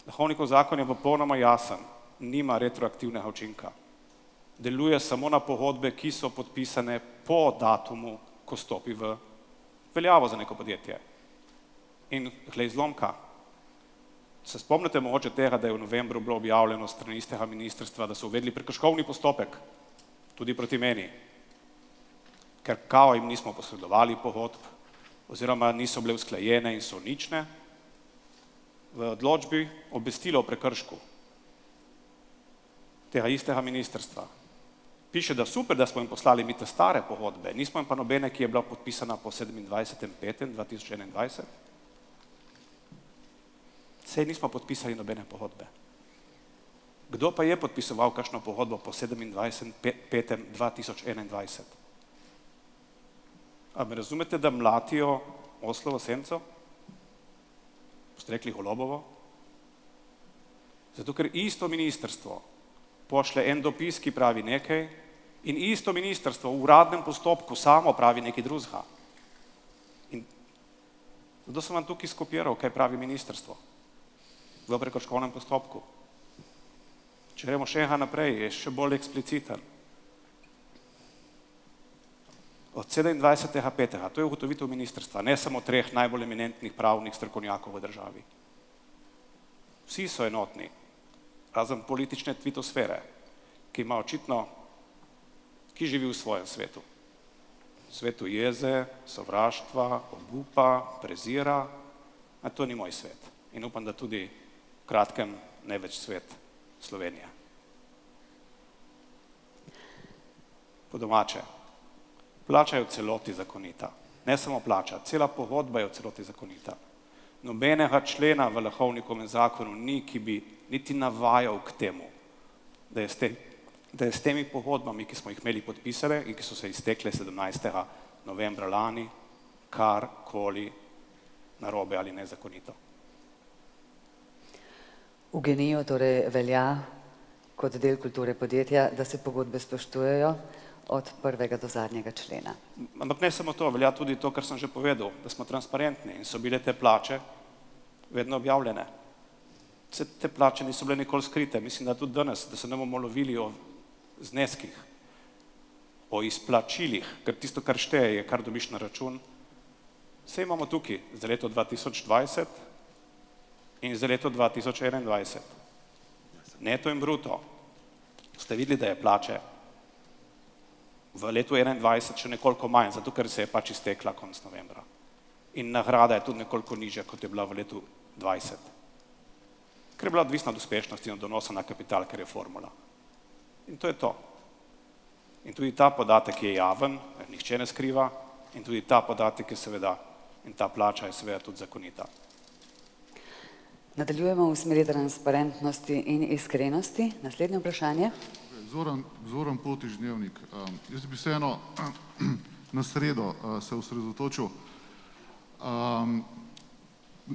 Lahovnikov zakon je popolnoma jasen, nima retroaktivnega učinka. Deluje samo na pogodbe, ki so podpisane po datumu, ko stopi v veljavo za neko podjetje. In glej zlomka, se spomnite mogoče tega, da je v novembru bilo objavljeno strani istega ministrstva, da so uvedli prekrškovni postopek, tudi proti meni, ker kao jim nismo posredovali pogodb, oziroma niso bile usklajene in so nične, v odločbi obvestilo o prekršku tega istega ministrstva. Piše, da super, da smo jim poslali mi te stare pogodbe, nismo jim pa nobene, ki je bila podpisana po 27.5.2021. Sej nismo podpisali nobene pogodbe. Kdo pa je podpisoval kakšno pogodbo po 27.5.2021? A me razumete, da mlatijo Oslovo senco? Boste rekli Golobovo? Zato, ker isto ministrstvo pošle en dopis, ki pravi nekaj, in isto ministrstvo v uradnem postopku samo pravi nekaj drugega. In zato sem vam tukaj skopiral, kaj pravi ministrstvo v prekrškovnem postopku. Če gremo še enega naprej, je še bolj ekspliciten. Od 27.5. To je ugotovitev ministrstva, ne samo treh najbolj eminentnih pravnih strokovnjakov v državi. Vsi so enotni, razen politične tvitosfere, ki ima očitno, ki živi v svojem svetu. Svetu jeze, sovraštva, obupa, prezira, a to ni moj svet. In upam, da tudi v kratkem ne več svet Slovenije. Po domače, plača je v celoti zakonita. Ne samo plača, cela pogodba je v celoti zakonita. Nobenega člena v Lahovnikovem zakonu ni, ki bi niti navajal k temu, da je s temi pogodbami, ki smo jih imeli podpisane in ki so se iztekle 17. novembra lani, karkoli narobe ali nezakonito. V GEN-I-ju torej velja kot del kulture podjetja, da se pogodbe spoštujejo od prvega do zadnjega člena. Ampak ne samo to, velja tudi to, kar sem že povedal, da smo transparentni in so bile te plače vedno objavljene. Te plače niso bile nikoli skrite, mislim, da tudi danes, da se ne bomo lovili o zneskih, o izplačilih, ker tisto, kar šteje, je, kar dobiš na račun. Vse imamo tukaj za leto 2020 in za leto 2021. Neto in bruto. Ste videli, da je plače v letu 2021 še nekoliko manj, zato ker se je pač iztekla konec novembra. In nagrada je tudi nekoliko nižja, kot je bila v letu 2020. Ker je bila odvisna od uspešnosti in od donosa na kapital, ker je formula. In to je to. In tudi ta podatek je javen, nihče ne skriva, in tudi ta podatek je seveda, in ta plača je seveda tudi zakonita. Nadaljujemo v smeri transparentnosti in iskrenosti. Naslednje vprašanje. Zoran Potič, Dnevnik. Jaz bi vseeno na sredo se osredotočil.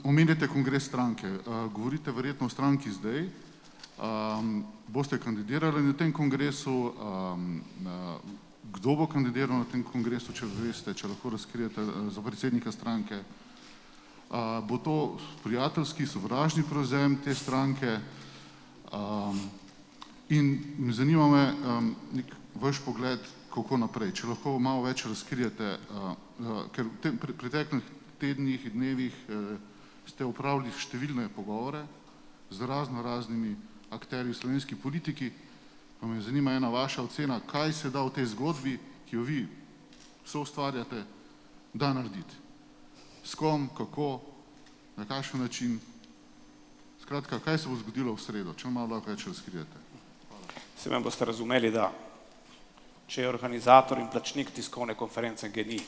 Omenjate kongres stranke. Govorite verjetno o stranki zdaj. Boste kandidirali na tem kongresu? Kdo bo kandidiral na tem kongresu, če veste, če lahko razkrijete za predsednika stranke? Bo to prijateljski, sovražni prevzem te stranke? In zanima me vaš pogled, kako naprej. Če lahko malo več razkrijete, ker v preteklih tednih in dnevih ste opravili številne pogovore z raznimi akterji v slovenski politiki, pa me zanima ena vaša ocena, kaj se da v tej zgodbi, ki jo vi soustvarjate, da narediti. S kom, kako, na kakšen način. Skratka, kaj se bo zgodilo v sredo, če malo lahko več razkrijete. Se me boste razumeli, da če je organizator in plačnik tiskovne konference GEN-I,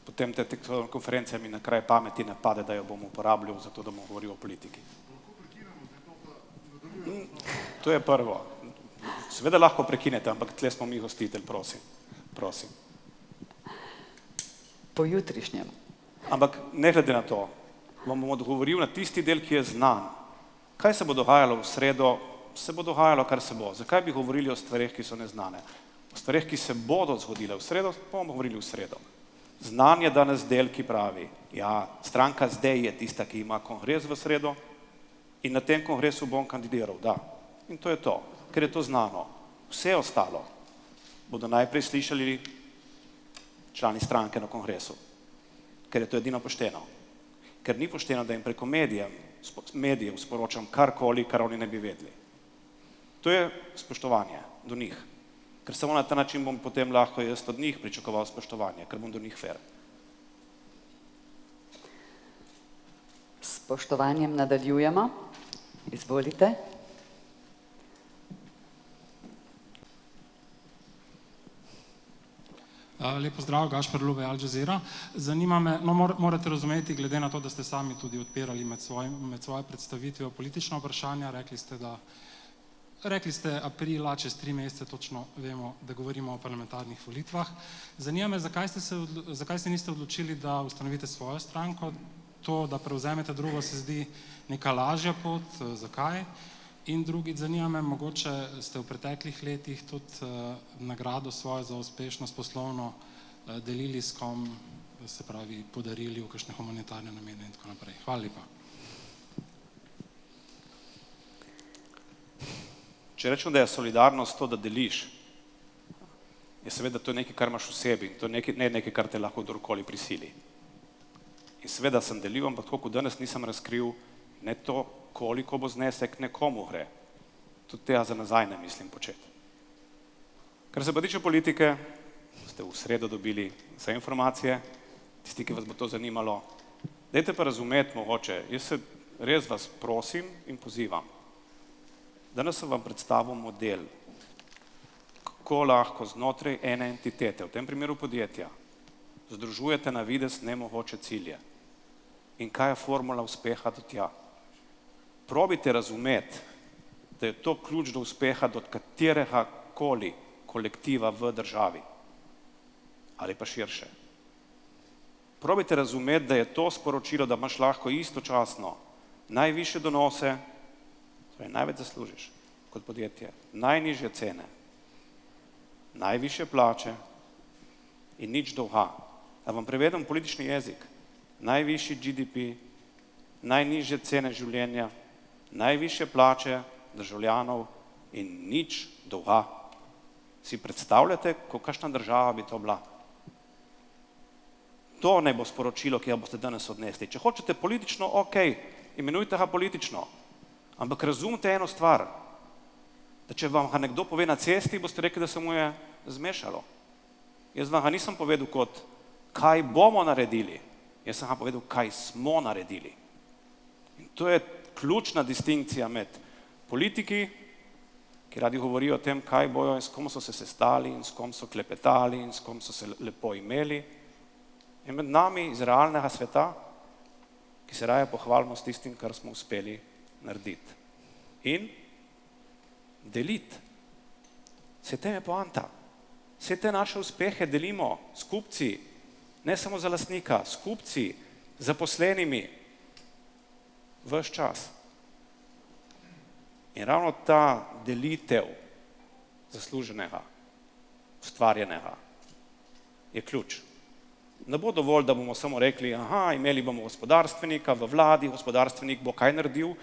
potem te tiskovne konference mi na kraj pameti ne pade, da jo bom uporabljal za to, da bom govoril o politiki. To je prvo. Seveda lahko prekinete, ampak tle smo mi gostitelj, prosim. Po jutrišnjem. Ampak ne glede na to, vam bom odgovoril na tisti del, ki je znan. Kaj se bo dogajalo v sredo? Se bo dogajalo, kar se bo. Zakaj bi govorili o stvareh, ki so neznane? O stvareh, ki se bodo zgodile v sredo, bomo govorili v sredo. Znan je danes del, ki pravi, ja, stranka zdaj je tista, ki ima kongres v sredo in na tem kongresu bom kandidiral, da. In to je to, ker je to znano. Vse ostalo bodo najprej slišali člani stranke na kongresu, ker je to edino pošteno. Ker ni pošteno, da jim preko medijev sporočam karkoli, kar oni ne bi vedeli. To je spoštovanje do njih, ker samo na ta način bom potem lahko jaz od njih pričakoval spoštovanje, ker bom do njih fair. Spoštovanjem nadaljujemo. Izvolite. Lep pozdrav, Gašper Lube, Al Jazeera. Zanima me, no morate razumeti, glede na to, da ste sami tudi odpirali med svojo predstavitvijo politična vprašanja, rekli ste aprila, čez 3 mesece točno vemo, da govorimo o parlamentarnih volitvah. Zanima me, zakaj se niste odločili, da ustanovite svojo stranko? To, da prevzemete drugo, se zdi neka lažja pot, zakaj? In drugič, zanima me, mogoče ste v preteklih letih tudi nagrado svojo za uspešnost poslovno delili s kom, se pravi podarili v kakšne humanitarne namene in tako naprej. Hvala lepa. Če rečemo, da je solidarnost to, da deliš, je seveda to nekaj, kar imaš v sebi, to je nekaj, kar te lahko kdorkoli prisili. In seveda sem delil, ampak tako kot danes nisem razkril ne to, koliko bo znesek nekomu gre. Tudi tega za nazaj ne mislim početi. Kar se pa tiče politike, ste v sredo dobili vse informacije, tisti, ki vas bo to zanimalo. Dajte pa razumeti mogoče, jaz se res vas prosim in pozivam. Danes sem vam predstavil model, kako lahko znotraj ene entitete, v tem primeru podjetja, združujete na videz nemogoče cilje. In kaj je formula uspeha do tja? Probite razumeti, da je to ključ do uspeha do katerega koli kolektiva v državi ali pa širše. Probite razumeti, da je to sporočilo, da imaš lahko istočasno najvišje donose, torej največ zaslužiš kot podjetje, najnižje cene, najvišje plače in nič dolga. Da vam prevedem politični jezik, najvišji GDP, najnižje cene življenja, najvišje plače državljanov in nič dolga. Si predstavljate, kakšna država bi to bila? To naj bo sporočilo, ki ga boste danes odnesli. Če hočete politično, ok, imenujte ga politično, ampak razumite eno stvar, da če vam ga nekdo pove na cesti, boste rekli, da se mu je zmešalo. Jaz vam ga nisem povedal kot, kaj bomo naredili, jaz sem ga povedal, kaj smo naredili. In to je ključna distinkcija med politiki, ki radi govorijo o tem, kaj bojo in s kom so se sestali in s kom so klepetali in s kom so se lepo imeli, in med nami iz realnega sveta, ki se raje pohvalimo s tistim, kar smo uspeli narediti. In deliti. Vse tem je poanta. Vse te naše uspehe delimo s kupci, ne samo za lastnika, s kupci, zaposlenimi, ves čas. In ravno ta delitev zasluženega, ustvarjenega, je ključ. Ne bo dovolj, da bomo samo rekli, aha, imeli bomo gospodarstvenika v vladi, gospodarstvenik bo kaj naredil,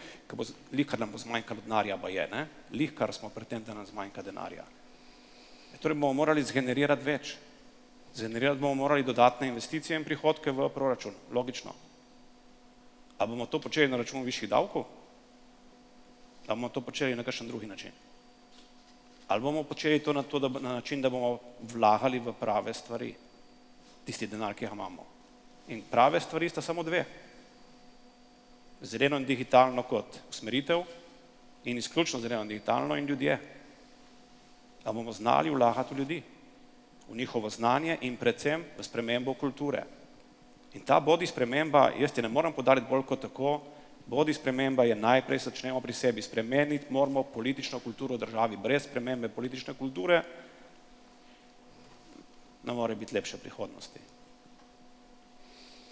lihkar nam bo zmanjkalo denarja, pa je, ne? Lihkar smo pri tem, da nam zmanjka denarja. Torej bomo morali zgenerirati več. Zgenerirati bomo morali dodatne investicije in prihodke v proračun, logično. A bomo to počeli na račun višjih davkov? A bomo to počeli na kakšen drugi način? Ali bomo počeli to na način, da bomo vlagali v prave stvari, tisti denar, ki ga imamo. In prave stvari sta samo dve. Zeleno in digitalno kot usmeritev in izključno zeleno in digitalno in ljudje. Da bomo znali vlagati v ljudi, v njihovo znanje in predvsem v spremembo kulture. In ta bodi sprememba, jaz ti ne moram podariti bolj kot tako, bodi sprememba je najprej začnemo pri sebi. Spremeniti moramo politično kulturo v državi. Brez spremembe politične kulture ne more biti lepše prihodnosti.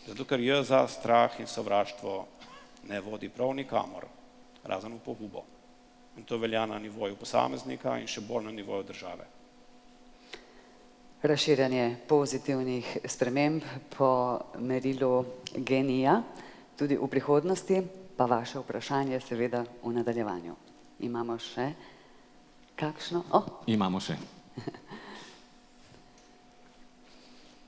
Zato, ker jeza, strah in sovraštvo ne vodi prav nikamor, razen v pogubo. In to velja na nivoju posameznika in še bolj na nivoju države. Razširjanje pozitivnih sprememb po merilu GEN-I-ja, tudi v prihodnosti, pa vaše vprašanje seveda v nadaljevanju. Imamo še kakšno? Imamo še.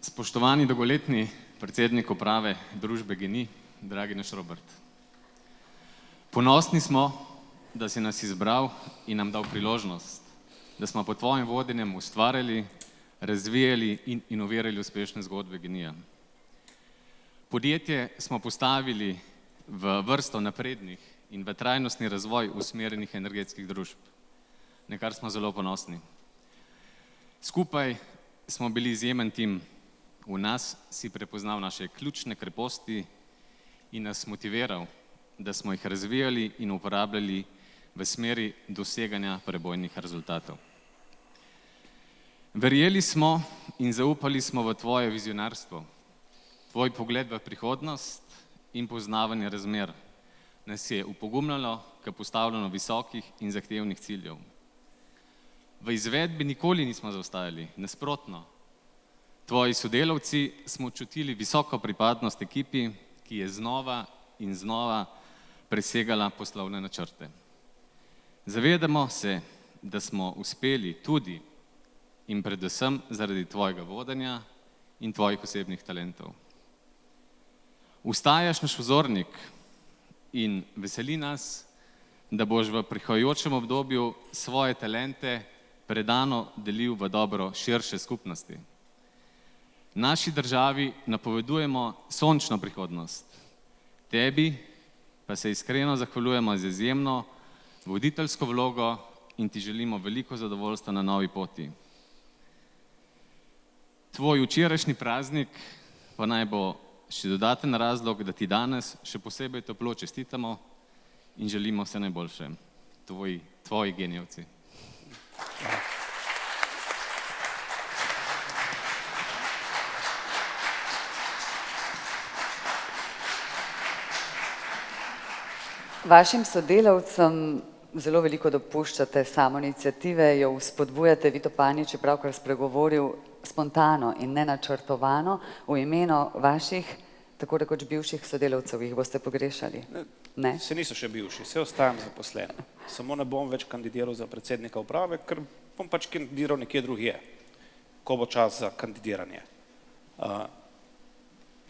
Spoštovani dolgoletni predsednik uprave družbe GEN-I, dragi naš Robert. Ponosni smo, da si nas izbral in nam dal priložnost, da smo pod tvojim vodenjem ustvarjali, razvijali in inovirali uspešne zgodbe GEN-I-ja. Podjetje smo postavili v vrsto naprednih in v trajnostni razvoj usmerjenih energetskih družb, na kar smo zelo ponosni. Skupaj smo bili izjemen tim. V nas si prepoznal naše ključne kreposti in nas motiviral, da smo jih razvijali in uporabljali v smeri doseganja prebojnih rezultatov. Verjeli smo in zaupali smo v tvoje vizionarstvo, tvoj pogled v prihodnost in poznavanje razmer nas je upogumljalo k postavljanju visokih in zahtevnih ciljev. V izvedbi nikoli nismo zaostajali, nasprotno. Tvoji sodelavci smo čutili visoko pripadnost ekipi, ki je znova in znova presegala poslovne načrte. Zavedamo se, da smo uspeli tudi in predvsem zaradi tvojega vodenja in tvojih osebnih talentov. Ostajaš naš vzornik in veseli nas, da boš v prihajajočem obdobju svoje talente predano delil v dobro širše skupnosti. Naši državi napovedujemo sončno prihodnost. Tebi pa se iskreno zahvaljujemo za izjemno voditeljsko vlogo in ti želimo veliko zadovoljstva na novi poti. Tvoj včerajšnji praznik pa naj bo še dodaten razlog, da ti danes še posebej toplo čestitamo in želimo vse najboljše. Tvoji genijevci. Vašim sodelavcem zelo veliko dopuščate samoiniciative, jo vzpodbujate. Vito Panič je pravkar spregovoril spontano in nenačrtovano v imenu vaših, tako rekoč bivših sodelavcev. Jih boste pogrešali? Ne? Se niso še bivši, se ostajam zaposlen. Samo ne bom več kandidiral za predsednika uprave, ker bom pač kandidiral nekje drugje, ko bo čas za kandidiranje.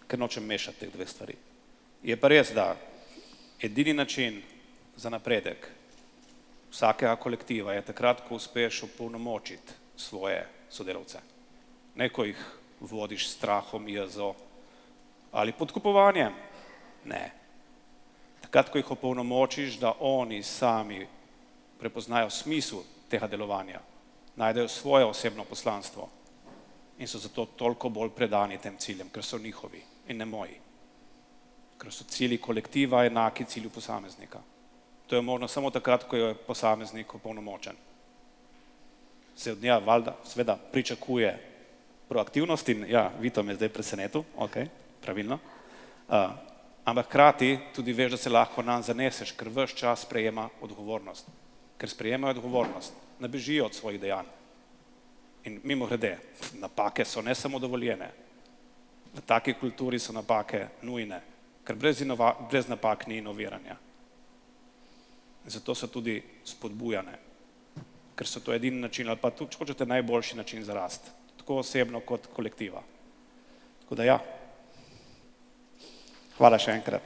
Ker nočem mešati teh dve stvari. Je pa res, da edini način za napredek vsakega kolektiva je takrat, ko uspeš opolnomočiti svoje sodelavce. Ne, ko jih vodiš s strahom, jezo ali podkupovanjem. Ne. Takrat, ko jih opolnomočiš, da oni sami prepoznajo smisel tega delovanja, najdejo svoje osebno poslanstvo in so zato toliko bolj predani tem ciljem, ker so njihovi in ne moji. ker so cilji kolektiva enaki cilju posameznika. To je možno samo takrat, ko je posameznik opolnomočen. Se od njega valjda seveda pričakuje proaktivnost in ja, Vito me je zdaj presenetil, ok, pravilno. Ampak hkrati tudi veš, da se lahko nanj zaneseš, ker ves čas sprejema odgovornost. Ker sprejemajo odgovornost, ne bežijo od svojih dejanj. In mimogrede, napake so ne samo dovoljene, v taki kulturi so napake nujne, ker brez napak ni inoviranja. Zato so tudi spodbujane, ker so to edini način, ali pa tudi, če hočete, najboljši način za rast, tako osebno kot kolektiva. Tako da ja. Hvala še enkrat.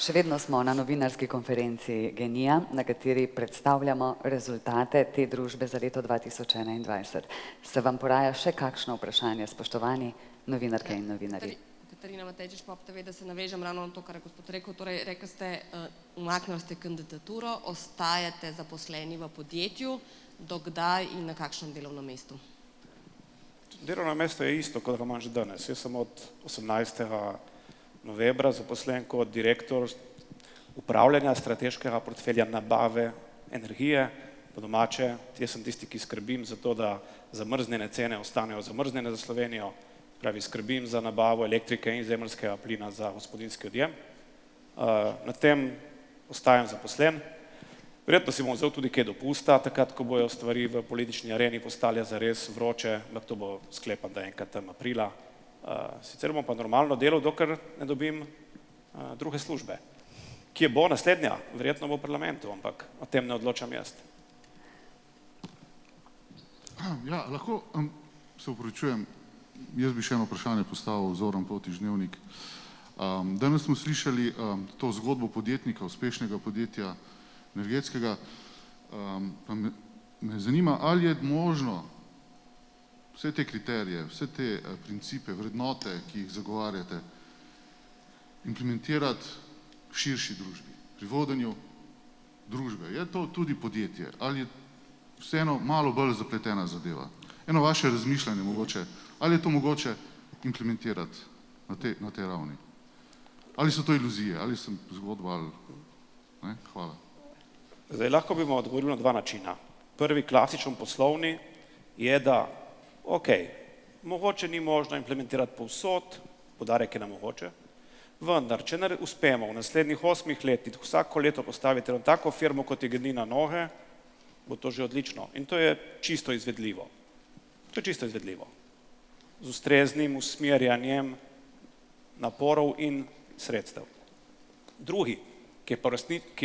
Še vedno smo na novinarski konferenci GEN-I-ja, na kateri predstavljamo rezultate te družbe za leto 2021. Se vam poraja še kakšno vprašanje, spoštovani novinarke in novinarji? Katarina Matejčič, Pop TV, da se navežem ravno na to, kar je gospod rekel. Torej, rekli ste, umaknili ste kandidaturo, ostajate zaposleni v podjetju, do kdaj in na kakšnem delovnem mestu? Delovno mesto je isto, kot ga imam že danes. Jaz sem od 18. novembra zaposlen kot direktor upravljanja strateškega portfelja nabave energije po domače. Jaz sem tisti, ki skrbim za to, da zamrznjene cene ostanejo zamrznjene za Slovenijo, pravi skrbim za nabavo elektrike in zemeljskega plina za gospodinjski odjem. Na tem ostajam zaposlen. Verjetno si bom vzel tudi kaj dopusta, takrat, ko bojo stvari v politični areni postale zares vroče, ampak to bo sklepam, da enkrat tam aprila. Sicer bom pa normalno delal, dokler ne dobim druge službe. Kje bo naslednja? Verjetno bo v parlamentu, ampak o tem ne odločam jaz. Ja, lahko se opravičujem, jaz bi še eno vprašanje postavil, Zoran Potič, Dnevnik. Danes smo slišali to zgodbo podjetnika, uspešnega podjetja energetskega, pa me zanima, ali je možno vse te kriterije, vse te principe, vrednote, ki jih zagovarjate, implementirati v širši družbi, pri vodenju družbe. Je to tudi podjetje ali je vseeno malo bolj zapletena zadeva? Eno vaše razmišljanje mogoče, ali je to mogoče implementirati na tej ravni? Ali so to iluzije, ali sem zgodba, ali ne? Hvala. Zdaj, lahko bi vam odgovoril na dva načina. Prvi, klasičen poslovni, je, da ok, mogoče ni možno implementirati povsod, poudarek je na mogoče, vendar, če ne uspemo v naslednjih 8 letih vsako leto postaviti eno tako firmo, kot je GEN-I na noge, bo to že odlično. In to je čisto izvedljivo. To je čisto izvedljivo. Z ustreznim usmerjanjem naporov in sredstev. Drugi, ki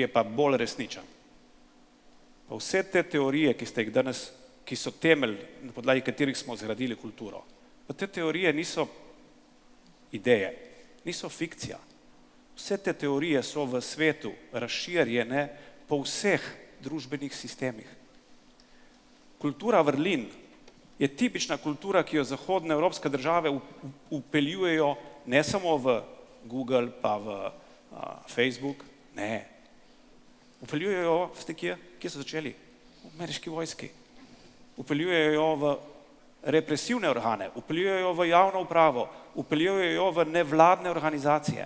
je pa bolj resničen. Pa vse te teorije, ki ste jih danes, ki so temelj, na podlagi katerih smo zgradili kulturo, pa te teorije niso ideje, niso fikcija. Vse te teorije so v svetu razširjene po vseh družbenih sistemih. Kultura vrlin je tipična kultura, ki jo zahodne evropske države vpeljujejo ne samo v Google pa v Facebook, ne. Vpeljujejo, veste kje so začeli? V ameriški vojski. Vpeljujejo v represivne organe, vpeljujejo v javno upravo, vpeljujejo v nevladne organizacije.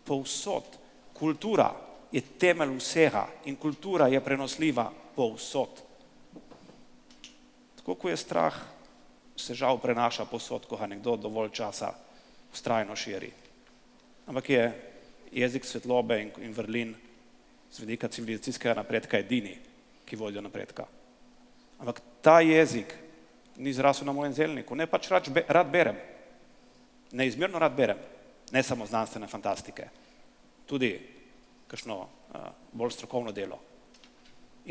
Povsod. Kultura je temelj vsega in kultura je prenosljiva povsod. Tako ko je strah, se žal prenaša povsod, ko ga nekdo dovolj časa vztrajno širi. Ampak je jezik svetlobe in vrlin z vidika civilizacijskega napredka edini, ki vodijo napredka. Ampak ta jezik ni zrasel na mojem zelniku, ne pač rad berem, neizmerno rad berem, ne samo znanstvene fantastike, tudi kakšno bolj strokovno delo.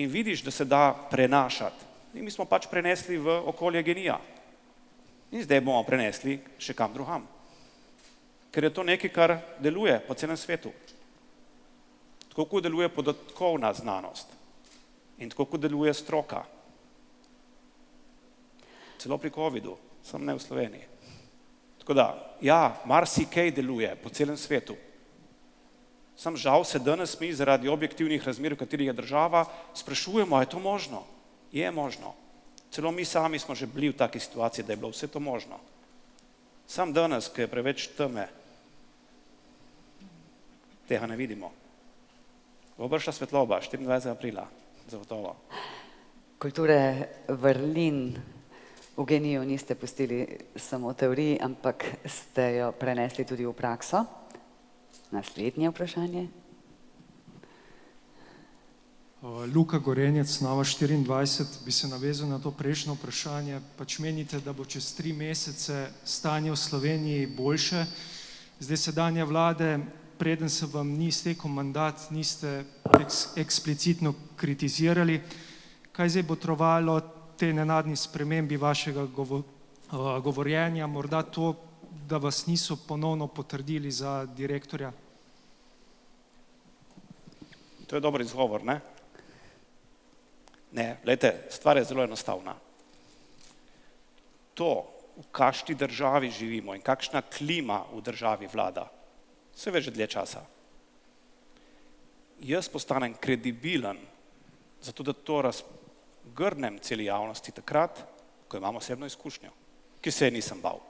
In vidiš, da se da prenašati. In mi smo pač prenesli v okolje GEN-I-ja. In zdaj bomo prenesli še kam drugam. Ker je to nekaj, kar deluje po celem svetu. Tako kot deluje podatkovna znanost in tako kot deluje stroka. Celo pri covidu, samo ne v Sloveniji. Tako da, ja, marsikaj deluje po celem svetu. Sam žal se danes mi zaradi objektivnih razmer, v katerih je država, sprašujemo, je to možno? Je možno. Celo mi sami smo že bili v taki situaciji, da je bilo vse to možno. Sam danes, ko je preveč teme, tega ne vidimo. Bo prišla svetloba 24. aprila, zagotovo. Kulture vrlin v GEN-I-ju niste pustili samo v teoriji, ampak ste jo prenesli tudi v prakso. Naslednje vprašanje. Luka Gorenjec, Nova 24, bi se navezal na to prejšnjo vprašanje. Pač menite, da bo čez 3 mesece stanje v Sloveniji boljše. Zdaj sedanje vlade, preden se vam ni iztekel mandat, niste eksplicitno kritizirali. Kaj zdaj bo trovalo te nenadni spremembi vašega govorjenja? Morda to, da vas niso ponovno potrdili za direktorja? To je dober izgovor, ne? Ne, glejte, stvar je zelo enostavna. To, v kakšni državi živimo in kakšna klima v državi vlada, se ve že dlje časa. Jaz postanem kredibilen, zato da to razgrnem celi javnosti takrat, ko imam osebno izkušnjo, ki se je nisem bal.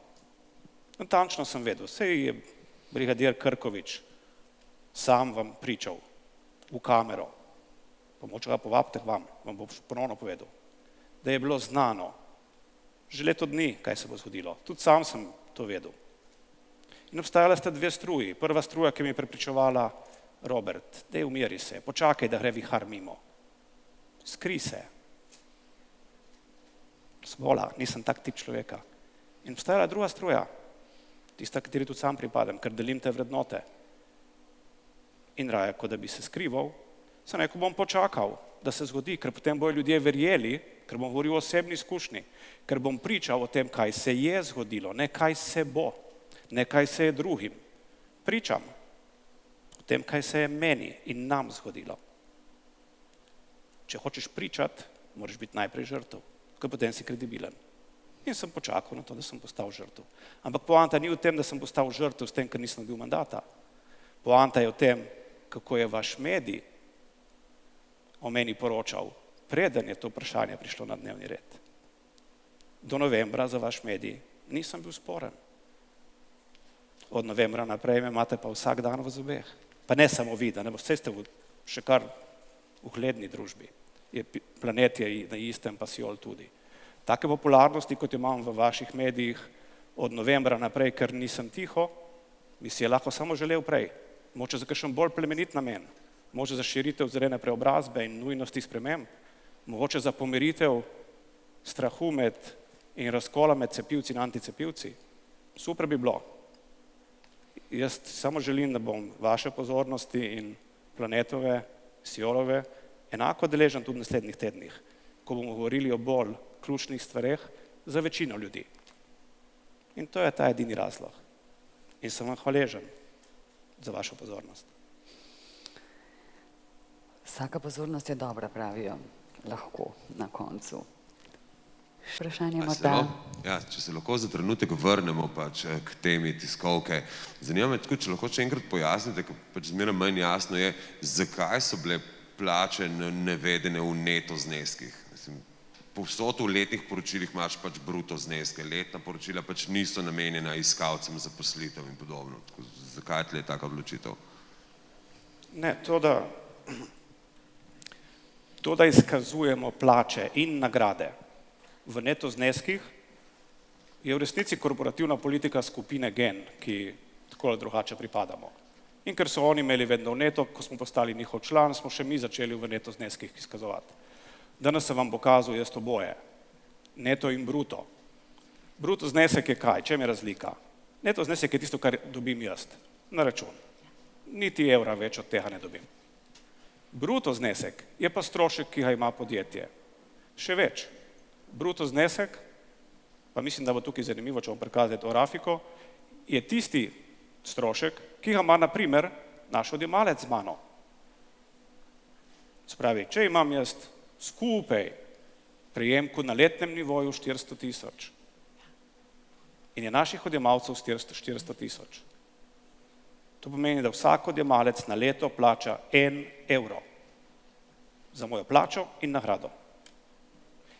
Natančno sem vedel, saj je brigadir Krkovič sam vam pričal v kamero, pa moče ga povabite k vam bo ponovno povedal, da je bilo znano že leto dni, kaj se bo zgodilo. Tudi sam sem to vedel. In obstajala sta 2 struji. Prva struja, ki mi je prepričevala, Robert, daj umiri se, počakaj, da gre vihar mimo. Skri se. Zvola, nisem tak tip človeka. In obstajala druga struja, tista, kateri tudi sam pripadam, ker delim te vrednote. In raje, kot da bi se skrival, sem rekel, bom počakal, da se zgodi, ker potem bojo ljudje verjeli, ker bom govoril o osebni izkušnji, ker bom pričal o tem, kaj se je zgodilo, ne kaj se bo, ne kaj se je drugim. Pričam o tem, kaj se je meni in nam zgodilo. Če hočeš pričati, moraš biti najprej žrtev, ker potem si kredibilen. In sem počakal na to, da sem postal žrtev. Ampak poanta ni v tem, da sem postal žrtev s tem, ker nisem bil mandata. Poanta je v tem, kako je vaš medij o meni poročal, preden je to vprašanje prišlo na dnevni red. Do novembra za vaš medij nisem bil sporen. Od novembra naprej me imate pa vsak dan v zobeh. Pa ne samo vi, da ne boste še kar v ugledni družbi. Planet je na istem, pa Siol tudi. Take popularnosti, kot jo imam v vaših medijih od novembra naprej, ker nisem tiho, bi si je lahko samo želel prej. Moče za kakšen bolj plemenit namen, moče za širitev zelene preobrazbe in nujnosti sprememb, mogoče za pomiritev strahu in razkola med cepivci in anticepivci. Super bi bilo. Jaz samo želim, da bom vaše pozornosti in planetove, Siolove, enako deležen tudi v naslednjih tednih, ko bomo govorili o bolj ključnih stvareh za večino ljudi. In to je ta edini razlog. In sem vam hvaležen za vašo pozornost. Vsaka pozornost je dobra, pravijo, lahko na koncu. Vprašanje morda. Ja, če se lahko za trenutek vrnemo pač k temi tiskovke. Zanima me tako, če lahko še enkrat pojasnite, ker pač zmeraj manj jasno je, zakaj so bile plače navedene v neto zneskih. Povsod v letnih poročilih imaš pač bruto zneske, letna poročila pač niso namenjena iskalcem zaposlitev in podobno. Zakaj je tle taka odločitev? Ne, to, da izkazujemo plače in nagrade v neto zneskih, je v resnici korporativna politika skupine GEN, ki tako ali drugače pripadamo. In ker so oni imeli vedno v neto, ko smo postali njihov član, smo še mi začeli v neto zneskih izkazovati. Danes sem vam pokazal jaz oboje, neto in bruto. Bruto znesek je kaj? Čem je razlika? Neto znesek je tisto, kar dobim jaz na račun. Niti evra več od tega ne dobim. Bruto znesek je pa strošek, ki ga ima podjetje. Še več. Bruto znesek, pa mislim, da bo tukaj zanimivo, če bom prikazal to grafiko, je tisti strošek, ki ga ima na primer naš odjemalec z mano. Spravi, če imam jaz skupaj prejemku na letnem nivoju 400 000 in je naših odjemalcev 400 000. To pomeni, da vsak odjemalec na leto plača 1 evro za mojo plačo in nagrado.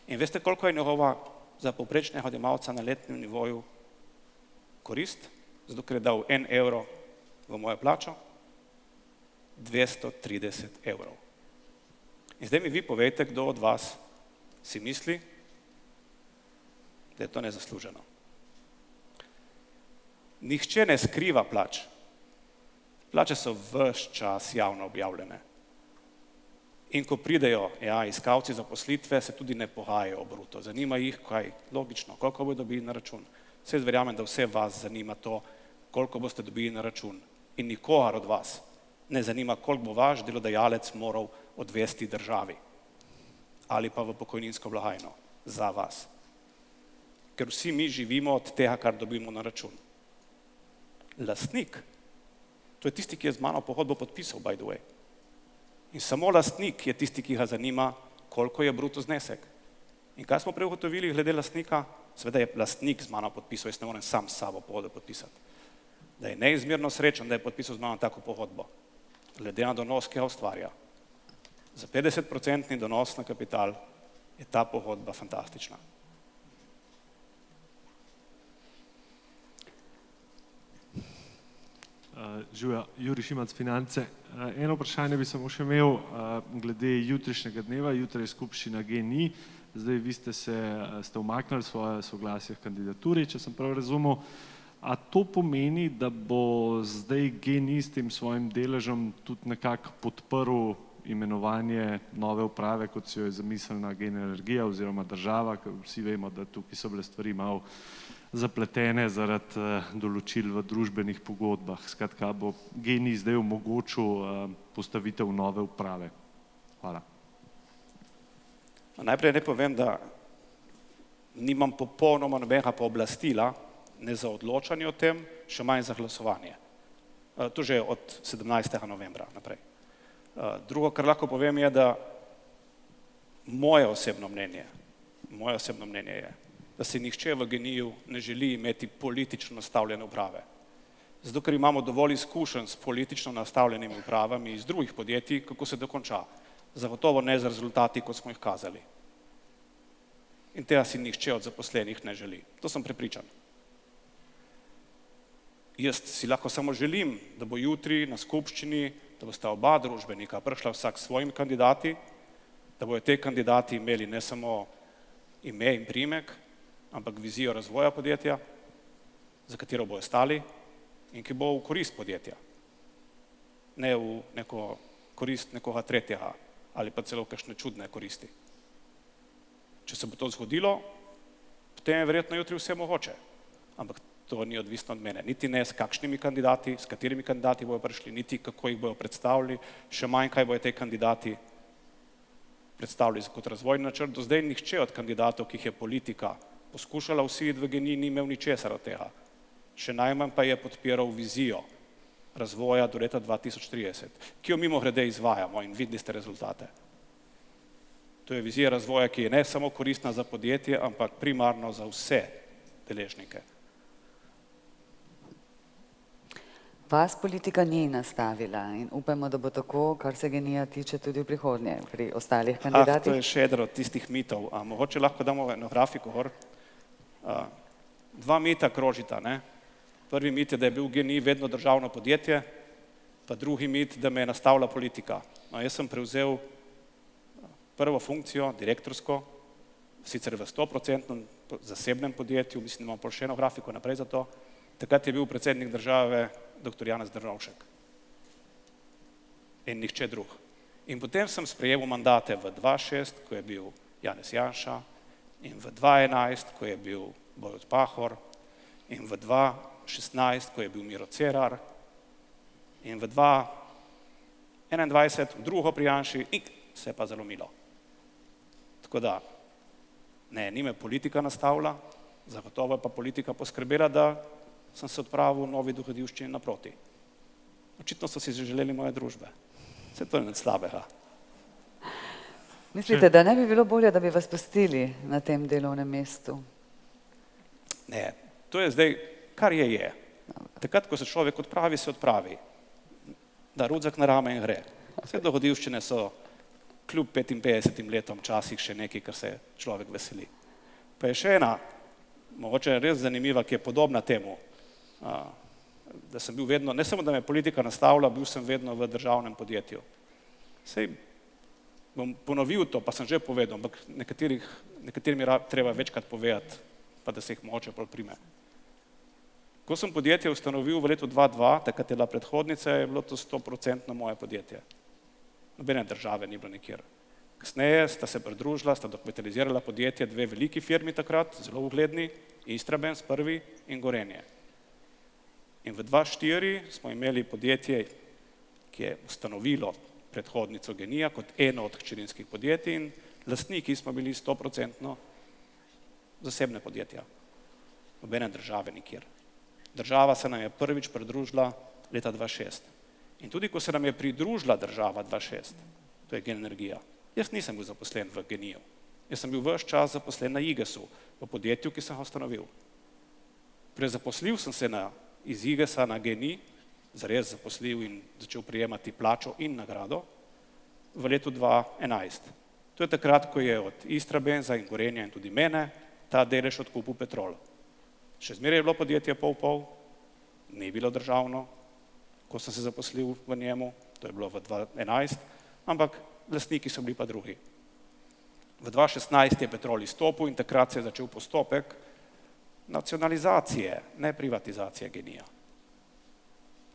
In veste, koliko je njegova za povprečnega odjemalca na letnem nivoju korist, zato ker je dal 1 evro v mojo plačo? 230 evrov. In zdaj mi vi povejte, kdo od vas si misli, da je to nezasluženo. Nihče ne skriva plač. Plače so ves čas javno objavljene. In ko pridejo iskalci zaposlitve, se tudi ne pogajajo o bruto. Zanima jih, kaj logično, koliko bodo dobili na račun. Vse verjamem, da vse vas zanima to, koliko boste dobili na račun. In nikogar od vas ne zanima, koliko bo vaš delodajalec moral odvesti državi ali pa v pokojninsko blagajno za vas. Ker vsi mi živimo od tega, kar dobimo na račun. Lastnik, to je tisti, ki je z mano pogodbo podpisal, by the way. In samo lastnik je tisti, ki ga zanima, koliko je bruto znesek. In kaj smo prej ugotovili glede lastnika? Seveda je lastnik z mano podpisal, jaz ne morem sam s sabo pogodbo podpisati. Da je neizmerno srečen, da je podpisal z mano tako pogodbo. Glede na donos, ki ga ustvarja. Za 50% donos na kapital je ta pogodba fantastična. Živja, Juri Šimac, Finance. Eno vprašanje bi samo še imel glede jutrišnjega dneva. Jutri je skupščina GEN-I. Zdaj vi ste umaknili svoje soglasje k kandidaturi, če sem prav razumel. A to pomeni, da bo zdaj GEN-I s tem svojim deležem tudi nekako podprl imenovanje nove uprave, kot si jo je zamislila GEN Energija oziroma država, ker vsi vemo, da tukaj so bile stvari malo zapletene zaradi določil v družbenih pogodbah. Skratka, bo GEN-I zdaj omogočil postavitev nove uprave. Hvala. Najprej ne povem, da nimam popolnoma nobenega pooblastila, ne za odločanje o tem, še manj za glasovanje. To že od 17. novembra naprej. Drugo, kar lahko povem, je, da moje osebno mnenje je, da si nihče v GEN-I-ju ne želi imeti politično nastavljene uprave. Zato, ker imamo dovolj izkušenj s politično nastavljenimi upravami iz drugih podjetij, kako se dokonča. Zagotovo ne z rezultati, kot smo jih kazali. In tega si nihče od zaposlenih ne želi. To sem prepričan. Jaz si lahko samo želim, da bo jutri na skupščini, da bosta oba družbenika prišla vsak s svojimi kandidati, da bojo te kandidati imeli ne samo ime in priimek, ampak vizijo razvoja podjetja, za katero bojo stali in ki bo v korist podjetja. Ne v neko korist nekoga tretjega ali pa celo kakšne čudne koristi. Če se bo to zgodilo, potem je verjetno jutri vse mogoče, ampak to ni odvisno od mene. Niti ne s kakšnimi kandidati, s katerimi kandidati bojo prišli, niti kako jih bojo predstavili, še manj kaj bojo te kandidati predstavili kot razvojni načrt. Do zdaj nihče od kandidatov, ki jih je politika poskušala vsiliti v GEN-I, ni imel ničesar od tega. Še najmanj pa je podpiral vizijo razvoja do leta 2030, ki jo mimogrede izvajamo in videli ste rezultate. To je vizija razvoja, ki je ne samo koristna za podjetje, ampak primarno za vse deležnike. Vas politika ni nastavila in upajmo, da bo tako, kar se GEN-I-ja tiče tudi v prihodnje pri ostalih kandidatih. To je še eden od tistih mitov. Mogoče lahko damo eno grafiko gor. Dva mita krožita, ne? Prvi mit je, da je bil GEN-I vedno državno podjetje, pa drugi mit, da me je nastavila politika. Jaz sem prevzel prvo funkcijo, direktorsko, sicer v 100% zasebnem podjetju, mislim, da imam pol še eno grafiko naprej za to. Takrat je bil predsednik države dr. Janez Drnovšek in nihče drug. In potem sem sprejel mandate v 2006, ko je bil Janez Janša, in v 2011, ko je bil Borut Pahor, in v 2016, ko je bil Miro Cerar, in v 2021, v drugo pri Janši, in se je pa zalomilo. Tako da, ne, ni me politika nastavila, zagotovo je pa politika poskrbela, da sem se odpravil v novi dohodivščini naproti. Očitno so si želeli moje družbe. Vse to je nič slabega. Mislite, da ne bi bilo bolje, da bi vas pustili na tem delovnem mestu? Ne, to je zdaj, kar je. Takrat, ko se človek odpravi, se odpravi. Da rudzak na rame in gre. Vse dohodivščine so kljub 55 letom včasih še nekaj, kar se človek veseli. Pa je še ena, mogoče res zanimiva, ki je podobna temu, da sem bil vedno, ne samo da me politika nastavlja, bil sem vedno v državnem podjetju. Sej bom ponovil to, pa sem že povedal, ampak nekaterim je treba večkrat povedati, pa da se jih mogoče bolj prime. Ko sem podjetje ustanovil v letu 2002, takrat je bila predhodnica, je bilo to 100% moje podjetje. Nobene države ni bilo nikjer. Kasneje sta se pridružila, sta dokapitalizirala podjetje, dve veliki firmi takrat, zelo ugledni, Istrabenz prvi in Gorenje. In v 2004 smo imeli podjetje, ki je ustanovilo predhodnico GEN-I-ja kot eno od hčerinskih podjetij in lastniki smo bili 100% zasebne podjetja. Nobene države nikjer. Država se nam je prvič pridružila leta 2006. In tudi, ko se nam je pridružila država 2006, to je GEN Energija, jaz nisem bil zaposlen v GEN-I-ju. Jaz sem bil ves čas zaposlen na IGES-u, v podjetju, ki sem ga ustanovil. Prezaposlil sem se iz IGES-a na GEN-I, zares zaposlil in začel prijemati plačo in nagrado v letu 2011. To je takrat, ko je od Istrabenza in Gorenja in tudi mene ta delež odkupil Petrol. Še zmeraj je bilo podjetje pol, ni bilo državno, ko sem se zaposlil v njemu, to je bilo v 2011, ampak lastniki so bili pa drugi. V 2016 je Petrol izstopil in takrat se je začel postopek nacionalizacije, ne privatizacije GEN-I-ja.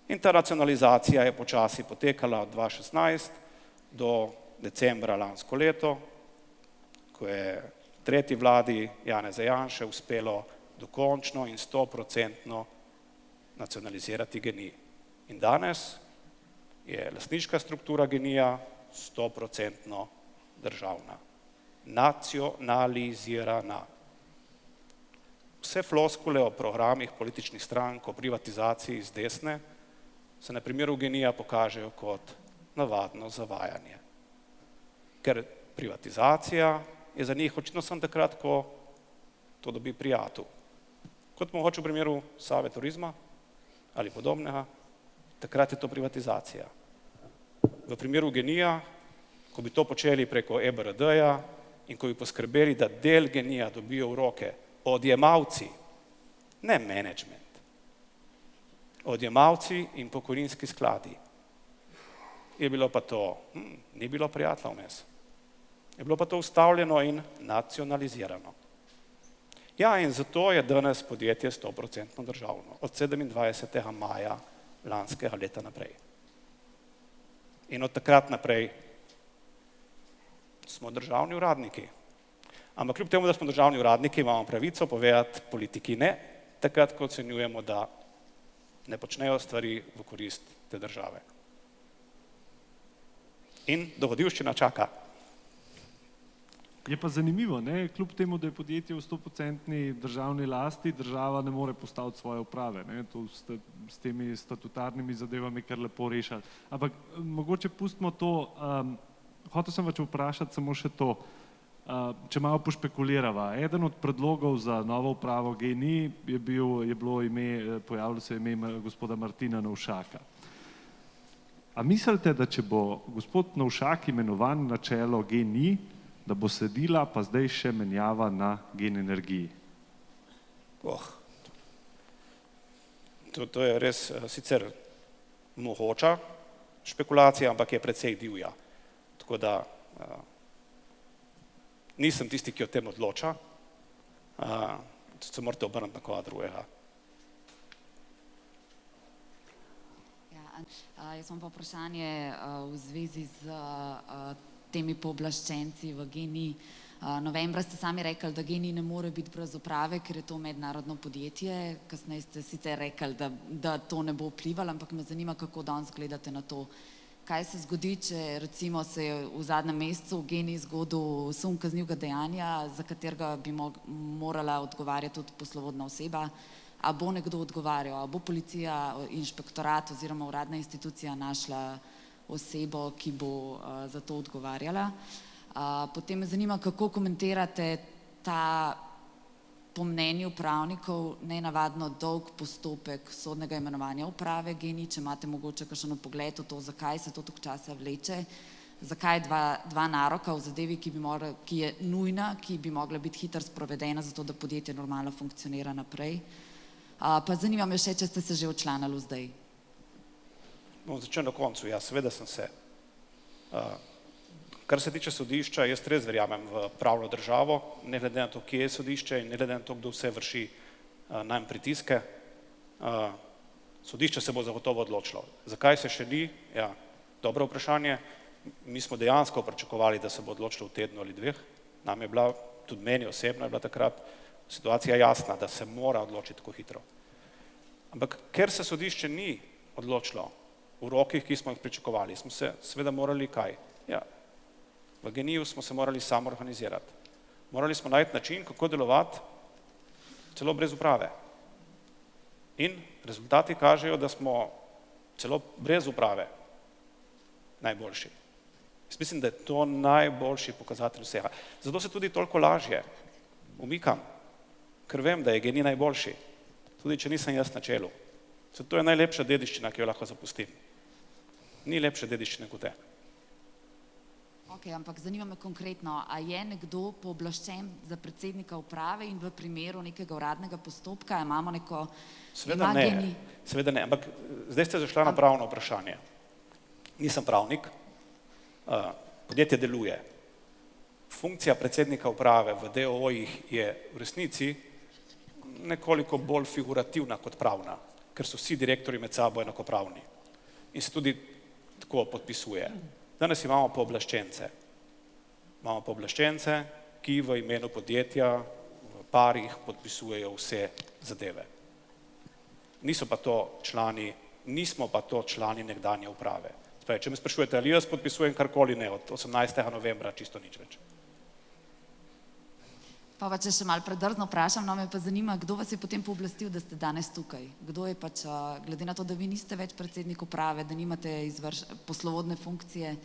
In ta nacionalizacija je počasi potekala od 2016 do decembra lansko leto, ko je tretji vladi Janeza Janše uspelo dokončno in 100% nacionalizirati GEN-I. In danes je lastniška struktura GEN-I-ja 100% državna. Nacionalizirana. Vse floskule o programih političnih strank, o privatizaciji z desne, se na primeru GEN-I-ja pokažejo kot navadno zavajanje. Ker privatizacija je za njih očitno samo takrat, ko to dobi prijatelj. Kot mogoče v primeru Save Turizma ali podobnega, takrat je to privatizacija. V primeru GEN-I-ja, ko bi to počeli preko EBRD-ja in ko bi poskrbeli, da del GEN-I-ja dobijo v roke odjemalci, ne menedžment, odjemalci in pokojninski skladi, je bilo pa to, ni bilo prijatelja vmes. Je bilo pa to ustavljeno in nacionalizirano. Ja, in zato je danes podjetje 100% državno, od 27. maja lanskega leta naprej. In od takrat naprej smo državni uradniki. Ampak kljub temu, da smo državni uradniki, imamo pravico povedati politiki ne, takrat, ko ocenjujemo, da ne počnejo stvari v korist te države. In dogodivščina čaka. Je pa zanimivo, ne? Kljub temu, da je podjetje v 100% državni lasti, država ne more postaviti svoje uprave. Ne? To ste s temi statutarnimi zadevami kar lepo rešili. Ampak mogoče pustimo to, hotel sem vas vprašati samo še to, če malo pošpekulirava. Eden od predlogov za novo upravo GEN-I pojavilo se je ime gospoda Martina Novšaka. A mislite, da če bo gospod Novšak imenovan na čelo GEN-I, da bo sledila pa zdaj še menjava na GEN Energiji? To je res sicer mogoča špekulacija, ampak je precej divja. Tako da nisem tisti, ki o tem odloča, se morate obrniti na koga drugega. Jaz imam pa vprašanje v zvezi z temi pooblaščenci v GEN-I. Novembra ste sami rekli, da GEN-I ne more biti brez uprave, ker je to mednarodno podjetje. Kasneje ste sicer rekli, da to ne bo vplivalo, ampak me zanima, kako danes gledate na to. Kaj se zgodi, če recimo se je v zadnjem mesecu v GEN-I zgodil sum kaznivega dejanja, za katerega bi morala odgovarjati tudi poslovodna oseba? A bo nekdo odgovarjal? A bo policija, inšpektorat oziroma uradna institucija našla osebo, ki bo za to odgovarjala? Potem me zanima, kako komentirate ta, po mnenju pravnikov, nenavadno dolg postopek sodnega imenovanja uprave GEN-I, če imate mogoče kakšen pogled v to, zakaj se to toliko časa vleče, Zakaj dva naroka v zadevi, ki je nujna, ki bi mogla biti hitro sprovedena, zato da podjetje normalno funkcionira naprej? Pa zanima me še, če ste se že včlanili zdaj. Bom začel na koncu. Ja, seveda sem se. Kar se tiče sodišča, jaz res verjamem v pravno državo, ne glede na to, kje je sodišče in ne glede na to, kdo vse vrši nanj pritiske. Sodišče se bo zagotovo odločilo. Zakaj se še ni? Ja, dobro vprašanje. Mi smo dejansko pričakovali, da se bo odločilo v tednu ali dveh. Nam je bila, tudi meni osebno je bila takrat situacija jasna, da se mora odločiti tako hitro. Ampak ker se sodišče ni odločilo v rokih, ki smo jih pričakovali, smo se seveda morali kaj? Ja, v GEN-I-ju smo se morali samo organizirati. Morali smo najti način, kako delovati celo brez uprave. In rezultati kažejo, da smo celo brez uprave najboljši. Jaz mislim, da je to najboljši pokazatelj vsega. Zato se tudi toliko lažje umikam, ker vem, da je GEN-I najboljši, tudi če nisem jaz na čelu. To je najlepša dediščina, ki jo lahko zapustim. Ni lepše dediščine kot te. Ok, ampak zanima me konkretno, a je nekdo pooblaščen za predsednika uprave in v primeru nekega uradnega postopka, imamo neko... Seveda ne, ampak zdaj ste zašla na pravno vprašanje. Nisem pravnik, podjetje deluje. Funkcija predsednika uprave v DOO-jih je v resnici nekoliko bolj figurativna kot pravna, ker so vsi direktorji med sabo enakopravni. In se tudi tako podpisuje. Danes imamo pooblaščence. Imamo pooblaščence, ki v imenu podjetja v parih podpisujejo vse zadeve. Nismo pa to člani nekdanje uprave. Če me sprašujete, ali jaz podpisujem karkoli, ne, od 18. novembra čisto nič več. Pa če še malo predrzno vprašam, me pa zanima, kdo vas je potem pooblastil, da ste danes tukaj? Kdo je pač, glede na to, da vi niste več predsednik uprave, da nimate poslovodne funkcije,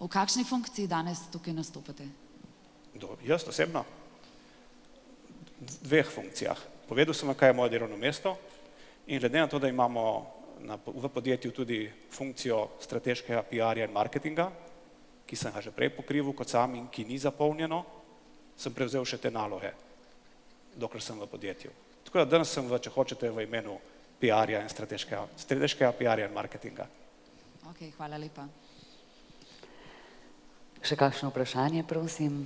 v kakšni funkciji danes tukaj nastopate? Jaz osebno? V dveh funkcijah. Povedal sem, kaj je moje delovno mesto in glede na to, da imamo v podjetju tudi funkcijo strateškega PR-ja in marketinga, ki sem ga že prej pokrival kot sam in ki ni zapolnjeno, sem prevzel še te naloge, dokler sem v podjetju. Tako da danes sem, če hočete, v imenu PR-ja in strateškega PR-ja in marketinga. Ok, hvala lepa. Še kakšno vprašanje, prosim?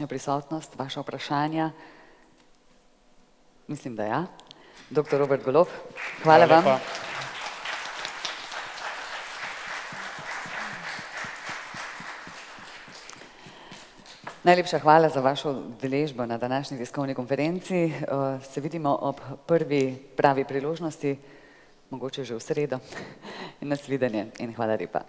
Je prisotnost, vaša vprašanja? Mislim, da ja. Dr. Robert Golob, hvala vam. Najlepša hvala za vašo udeležbo na današnji tiskovni konferenci. Se vidimo ob prvi pravi priložnosti, mogoče že v sredo. In nasvidenje in hvala lepa.